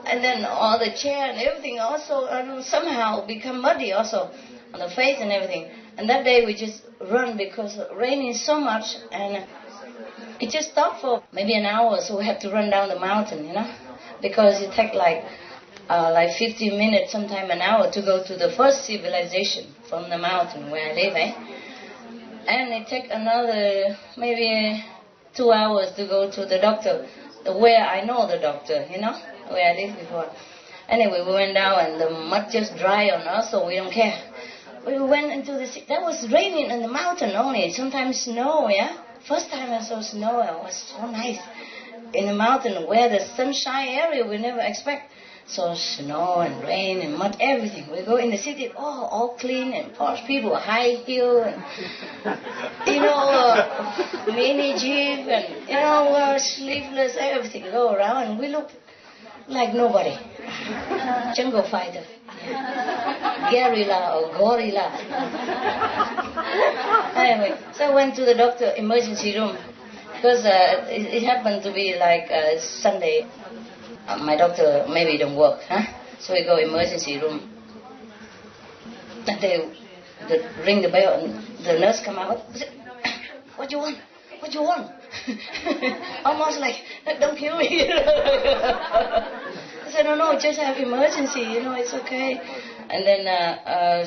Speaker 3: And then all the chair and everything also somehow become muddy also on the face and everything. And that day we just run because raining so much, and it just stopped for maybe an hour, so we have to run down the mountain, because it takes like like 15 minutes, sometime an hour, to go to the first civilization from the mountain where I live, And it take another maybe 2 hours to go to the doctor, where I know the doctor, where I lived before. Anyway, we went down and the mud just dry on us, so we don't care. We went into the city. That was raining in the mountain only, sometimes snow, First time I saw snow, it was so nice. In the mountain where the sunshine area we never expect. So snow and rain and mud, everything. We go in the city, all clean and posh people, high heel and, mini jeep and, sleeveless, everything. Go around and we look like nobody. Jungle fighter. Guerrilla or gorilla. Anyway, so I went to the doctor emergency room because it happened to be like Sunday. My doctor maybe don't work, So we go emergency room. And they ring the bell and the nurse come out. What do you want? What do you want? Almost like, don't kill me. I said, no, just have emergency, it's okay. And then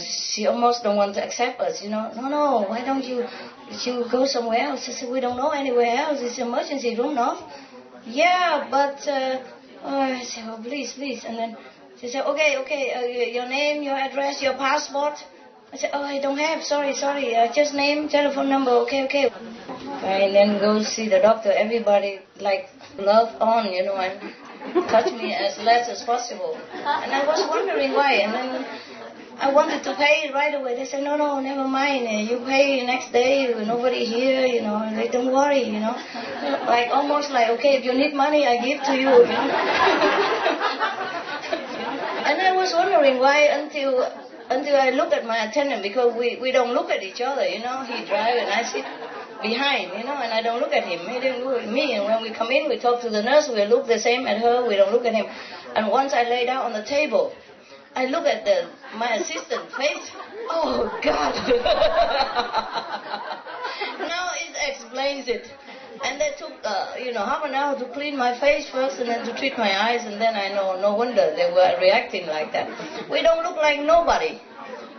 Speaker 3: she almost don't want to accept us, No, why don't you go somewhere else? I said, we don't know anywhere else. It's emergency room, no? Yeah, but, I said, oh, please. And then she said, okay, your name, your address, your passport. I said, I don't have, sorry, just name, telephone number, okay. And then go see the doctor, everybody like glove on, and touch me as less as possible. And I was wondering why, and then I wanted to pay right away. They said, no, never mind, you pay next day, nobody here, they don't worry, Like almost like, okay, if you need money, I give to you, And I was wondering why until I look at my attendant, because we don't look at each other, He drive and I sit behind, and I don't look at him. He didn't look at me. And when we come in, we talk to the nurse. We look the same at her. We don't look at him. And once I lay down on the table, I look at my assistant's face. Oh, God. Now it explains it. And they took, half an hour to clean my face first and then to treat my eyes. And then I know, no wonder they were reacting like that. We don't look like nobody.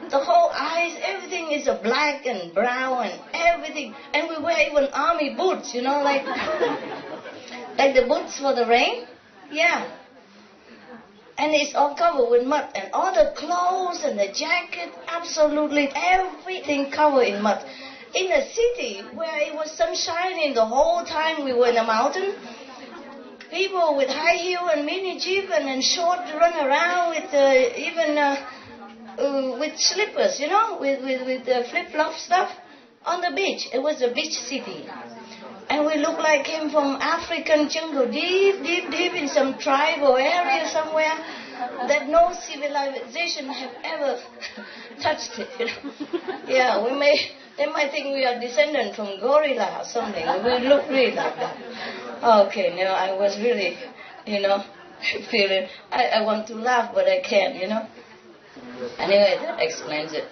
Speaker 3: The whole eyes, everything is black and brown and everything. And we wear even army boots, like the boots for the rain. Yeah. And it's all covered with mud. And all the clothes and the jacket, absolutely everything covered in mud. In a city where it was sunshine the whole time we were in the mountain, people with high heel and mini jeep and then short run around with with slippers, with flip-flop stuff on the beach. It was a beach city. And we looked like came from African jungle, deep in some tribal area somewhere that no civilization have ever touched it, Yeah, they might think we are descendant from gorilla or something. We look really like that. Okay, I was really, feeling, I want to laugh, but I can't, Anyway, that explains it,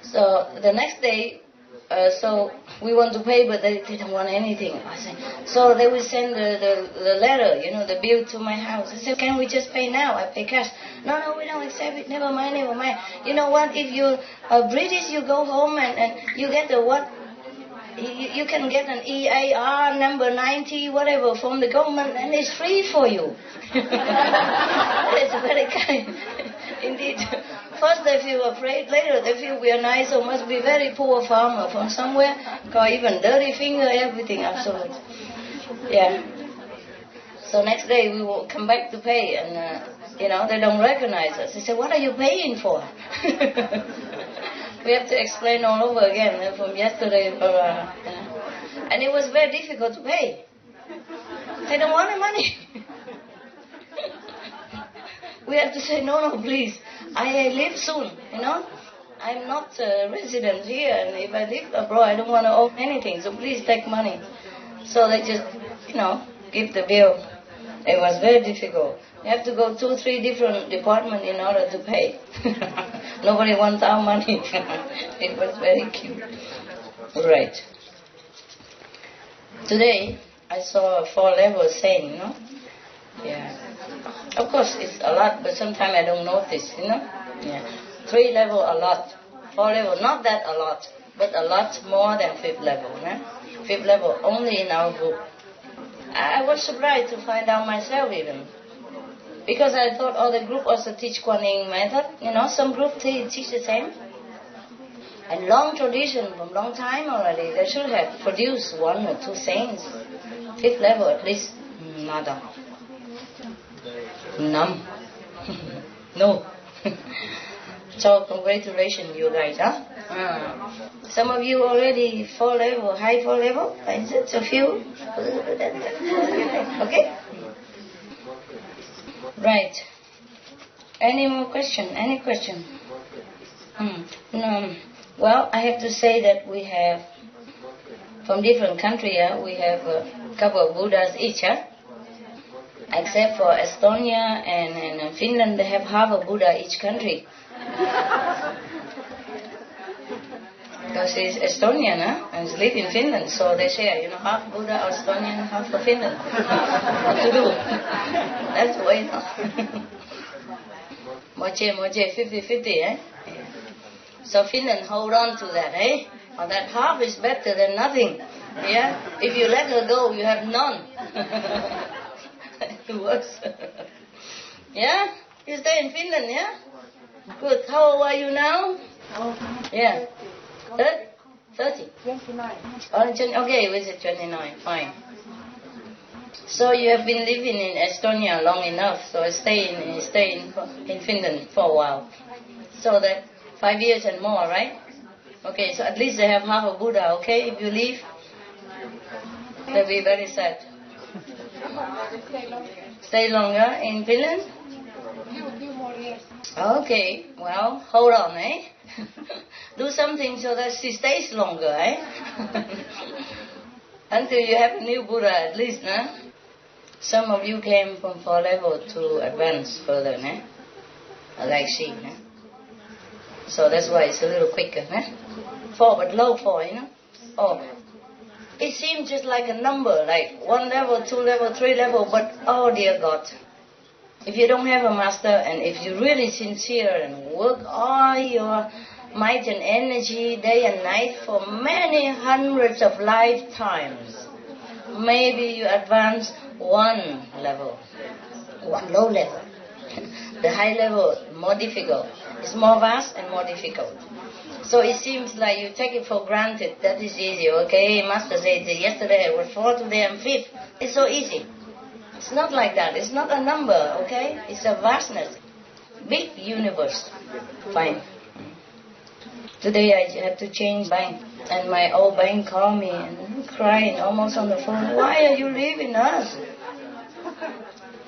Speaker 3: So the next day, so we want to pay, but they didn't want anything. I said, so they will send the letter, the bill to my house. I said, can we just pay now? I pay cash. No, we don't accept it. Never mind. You know what? If you are British, you go home and you get the what? You can get an EAR number 90, whatever, from the government, and it's free for you. It's very kind. Indeed. First they feel afraid, later they feel we are nice, or must be very poor farmer from somewhere, got even dirty finger, everything, absolutely. Yeah. So next day we will come back to pay, and they don't recognize us. They say, what are you paying for? We have to explain all over again from yesterday. And it was very difficult to pay. They don't want the money. We have to say, no, please. I leave soon, I'm not a resident here, and if I live abroad, I don't want to owe anything, so please take money. So they just, give the bill. It was very difficult. You have to go 2-3 different departments in order to pay. Nobody wants our money. It was very cute. Right. Today, I saw a 4-level saying, Yeah. Of course, it's a lot, but sometimes I don't notice, Yeah. 3 level, a lot. 4 level, not that a lot, but a lot more than 5th level. 5th level, only in our group. I was surprised to find out myself even. Because I thought all the group also teach Kuan Yin method. Some group teach the same. And long tradition from long time already, they should have produced 1 or 2 saints. 5th level at least, nada. None. No. So congratulations you guys, huh? Some of you already 4 level, high 4 level, is it? A few? Okay? Right. Any more question? Any question? No. Well, I have to say that we have, from different countries, we have a couple of Buddhas each, except for Estonia and Finland, they have half a Buddha each country. Because he's Estonian, and live in Finland, so they share, half Buddha, Estonian, half for Finland. What to do? That's the way, Moche, 50-50, So Finland hold on to that, Or that half is better than nothing, If you let her go, you have none. It works. Yeah? You stay in Finland, Good. How old are you now? Yeah. 30? 29. Okay, we said 29. Fine. So you have been living in Estonia long enough, so stay in Finland for a while. So that 5 years and more, right? Okay, so at least they have half a Buddha, okay? If you leave, they'll be very sad. Stay longer in Finland?
Speaker 6: Few more years.
Speaker 3: Okay, well, hold on, Do something so that she stays longer, Until you have a new Buddha at least, Some of you came from 4 level to advance further, Like she, So that's why it's a little quicker, 4, but low 4, Oh, it seems just like a number, like 1 level, 2 level, 3 level, but oh dear God. If you don't have a master, and if you're really sincere and work all your might and energy day and night for many hundreds of lifetimes, maybe you advance 1 level, 1 low level. The high level, more difficult. It's more vast and more difficult. So it seems like you take it for granted. That is easy. Okay, Master said yesterday I was 4, today I'm 5. It's so easy. It's not like that. It's not a number, okay? It's a vastness. Big universe. Fine. Today I have to change bank. And my old bank called me and crying almost on the phone. Why are you leaving us?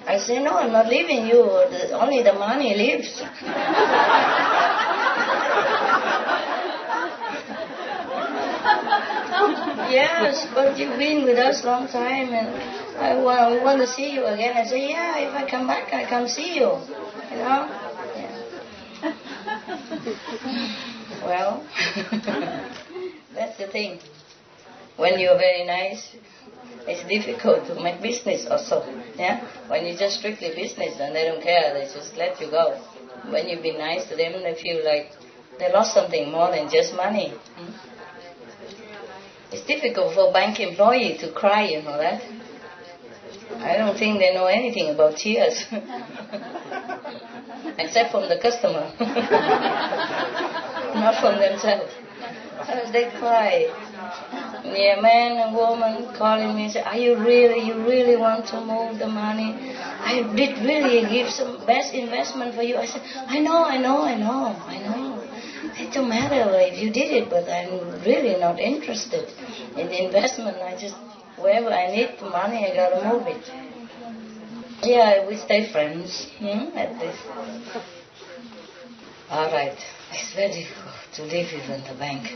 Speaker 3: I say, no, I'm not leaving you. Only the money leaves. Yes, but you've been with us long time and I want to see you again. I say, yeah, if I come back, I come see you. Yeah. Well, that's the thing. When you're very nice, it's difficult to make business also. When you're just strictly business, then they don't care. They just let you go. When you've been nice to them, they feel like they lost something more than just money. It's difficult for a bank employee to cry, that. I don't think they know anything about tears. Except from the customer. Not from themselves. They cry. Yeah, man and woman calling me and say, you really want to move the money? I did really give some best investment for you. I said, I know. It don't matter if you did it, but I'm really not interested in the investment. I just, wherever I need the money, I gotta move it. Yeah, we stay friends, at least. All right. It's very difficult to live in the bank.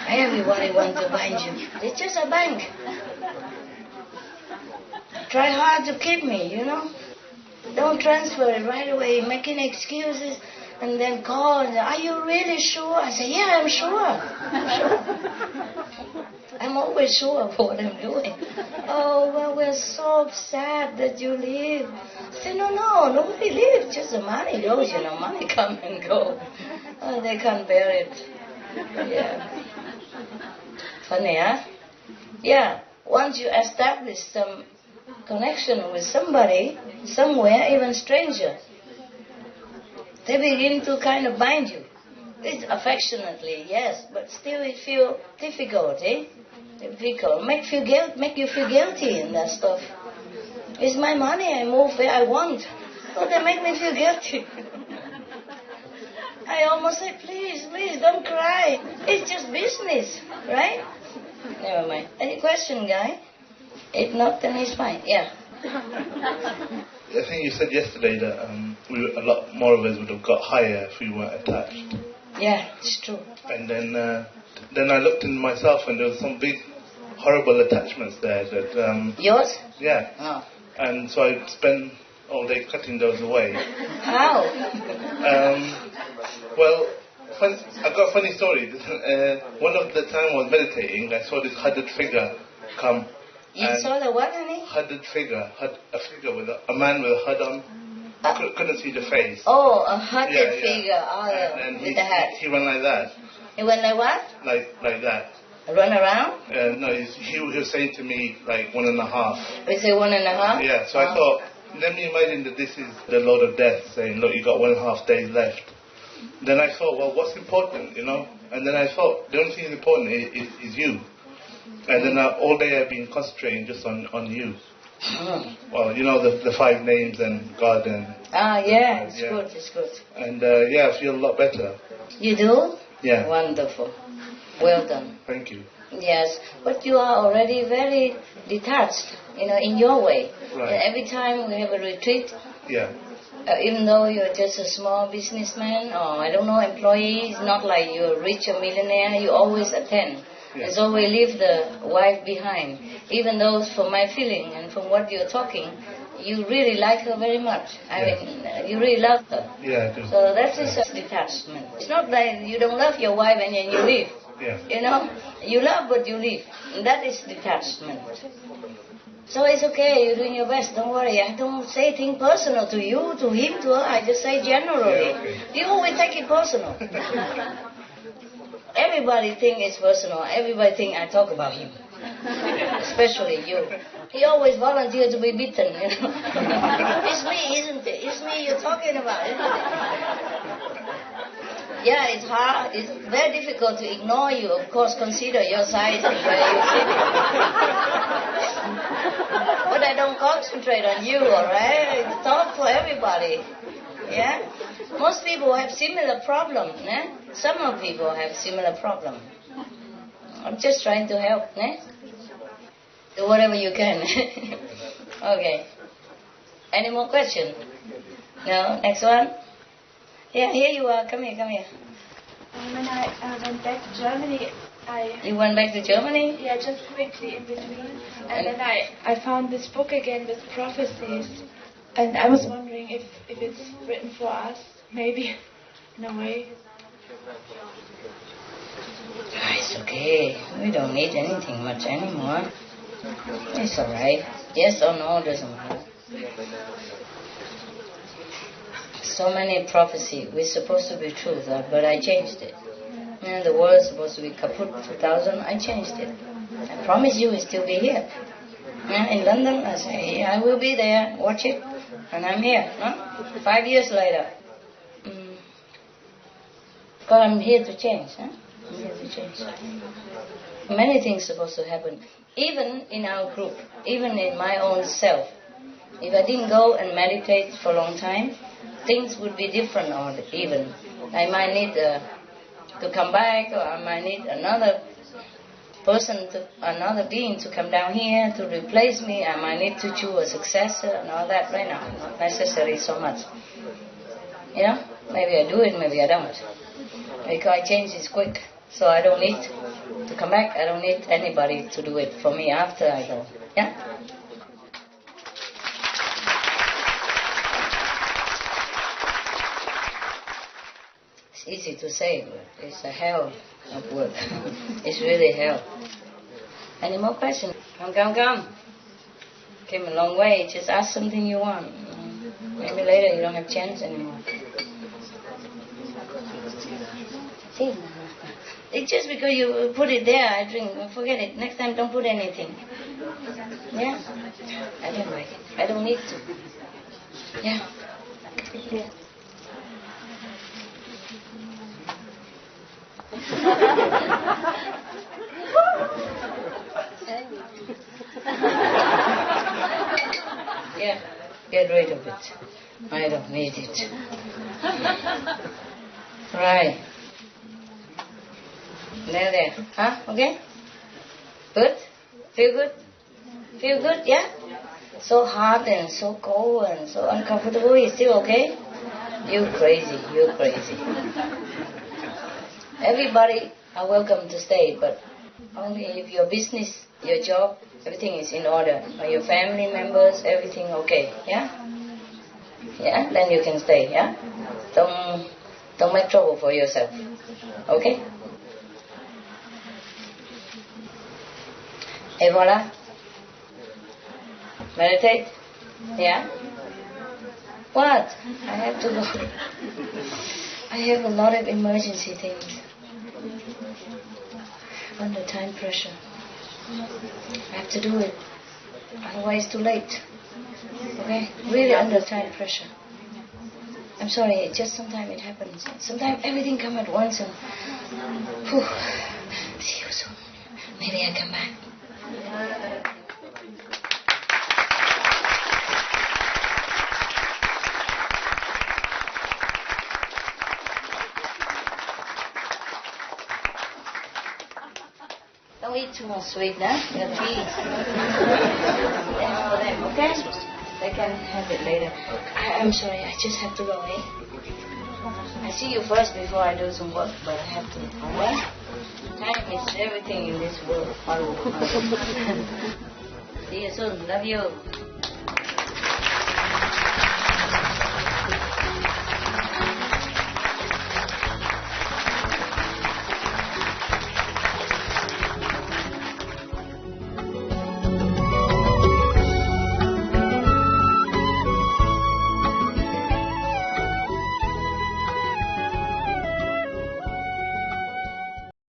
Speaker 3: Everybody wants to bind you. It's just a bank. Try hard to keep me, Don't transfer it right away, making excuses, and then call and say, are you really sure? I say, yeah, I'm sure. I'm always sure of what I'm doing. Oh, well, we're so sad that you leave. I say, no, nobody leaves. Just the money goes, money come and go. Oh, they can't bear it. Yeah. Funny, huh? Yeah. Once you establish some connection with somebody, somewhere, even stranger, they begin to kind of bind you. It's affectionately, yes, but still it feels difficult, eh? Difficult. Make you feel guilty in that stuff. It's my money, I move where I want. But they make me feel guilty. I almost say, please, don't cry. It's just business, right? Never mind. Any question, guy? If not, then it's fine. Yeah.
Speaker 7: I think you said yesterday that a lot more of us would have got higher if we weren't attached.
Speaker 3: Yeah, it's true.
Speaker 7: And then I looked in myself and there was some big, horrible attachments there that...
Speaker 3: Yours?
Speaker 7: Yeah.
Speaker 3: Oh.
Speaker 7: And so I spent all day cutting those away.
Speaker 3: How?
Speaker 7: Well, I got a funny story. One of the time I was meditating, I saw this hooded figure come.
Speaker 3: You saw the what, honey?
Speaker 7: Hooded figure. A figure with a man with a hood on. Couldn't see the face.
Speaker 3: Oh, a hooded figure.
Speaker 7: Yeah. And
Speaker 3: with the hat.
Speaker 7: He went like that.
Speaker 3: He went like what?
Speaker 7: Like that.
Speaker 3: Run around?
Speaker 7: No, he was saying to me like 1.5.
Speaker 3: We say 1.5?
Speaker 7: Yeah, so I thought, let me imagine that this is the Lord of Death saying, look, you got 1.5 days left. Then I thought, well, what's important, And then I thought, the only thing that's important is you. And then all day I've been concentrating just on you. Well, the 5 names and God and...
Speaker 3: Yeah, it's good.
Speaker 7: And I feel a lot better.
Speaker 3: You do?
Speaker 7: Yeah.
Speaker 3: Wonderful. Well done.
Speaker 7: Thank you.
Speaker 3: Yes, but you are already very detached, in your way.
Speaker 7: Right.
Speaker 3: And every time we have a retreat, even though you're just a small businessman or, employee, it's not like you're rich or millionaire, you always attend. Yeah. And so we leave the wife behind. Even though, from my feeling and from what you're talking, you really like her very much. I mean, you really love her.
Speaker 7: Yeah, I do.
Speaker 3: So that is a detachment. It's not like you don't love your wife and then you leave.
Speaker 7: Yeah.
Speaker 3: You love but you leave. And that is detachment. So it's okay, you're doing your best, don't worry. I don't say things personal to you, to him, to her. I just say generally.
Speaker 7: Yeah, okay.
Speaker 3: You always take it personal. Everybody think it's personal. Everybody think I talk about him. Especially you. He always volunteers to be beaten, It's me, isn't it? It's me you're talking about, isn't it? Yeah, it's hard. It's very difficult to ignore you. Of course, consider your size and where you sit. But I don't concentrate on you, all right? It's talk for everybody. Yeah? Most people have similar problems, Some of people have similar problems. I'm just trying to help, Do whatever you can. Okay. Any more questions? No? Next one? Yeah, here you are. Come here.
Speaker 8: When I went back to Germany,
Speaker 3: You went back to Germany?
Speaker 8: Yeah, just quickly in between. And then I found this book again with prophecies. And I was wondering if it's written for us, maybe, in a way.
Speaker 3: It's okay. We don't need anything much anymore. It's alright. Yes or no doesn't matter. So many prophecy. We're supposed to be truth, but I changed it. And the world is supposed to be kaput 2000. I changed it. I promise you, we'll still be here. In London, I say, I will be there. Watch it. And I'm here. 5 years later. Because I'm here to change. I'm here to change. Many things supposed to happen. Even in our group. Even in my own self. If I didn't go and meditate for a long time, things would be different or even. I might need to come back, or I might need another person, another being to come down here to replace me. I might need to choose a successor and all that. Right now, not necessary so much. Maybe I do it, maybe I don't. Because I change is quick, so I don't need to come back. I don't need anybody to do it for me after I go. Yeah? It's easy to say, but it's a hell of work. It's really hell. Any more questions? Come. Came a long way. Just ask something you want. Maybe later you don't have chance anymore. See? It's just because you put it there, I drink. Forget it. Next time don't put anything. Yeah? I don't like it. I don't need to. Yeah. Yeah, get rid of it. I don't need it. Right. There. Huh? Okay? Good? Feel good? Feel good? Yeah? So hot and so cold and so uncomfortable. You still okay? You crazy. Everybody are welcome to stay, but only if your business, your job, everything is in order. Or your family members, everything okay. Yeah? Yeah? Then you can stay. Yeah? Don't make trouble for yourself. Okay? Et voilà. Meditate? Yeah? What? I have to go. I have a lot of emergency things. Under time pressure. I have to do it. Otherwise too late. Okay? Really under time pressure. I'm sorry, it's just sometimes it happens. Sometimes everything comes at once and... Whew, see you soon. Maybe I come back. Don't eat too much sweet, huh? Your tea. That's for them, okay? They can have it later. I'm sorry, I just have to go, eh? I see you first before I do some work, but I have to, okay? Time is everything in this world. See you soon. Love you.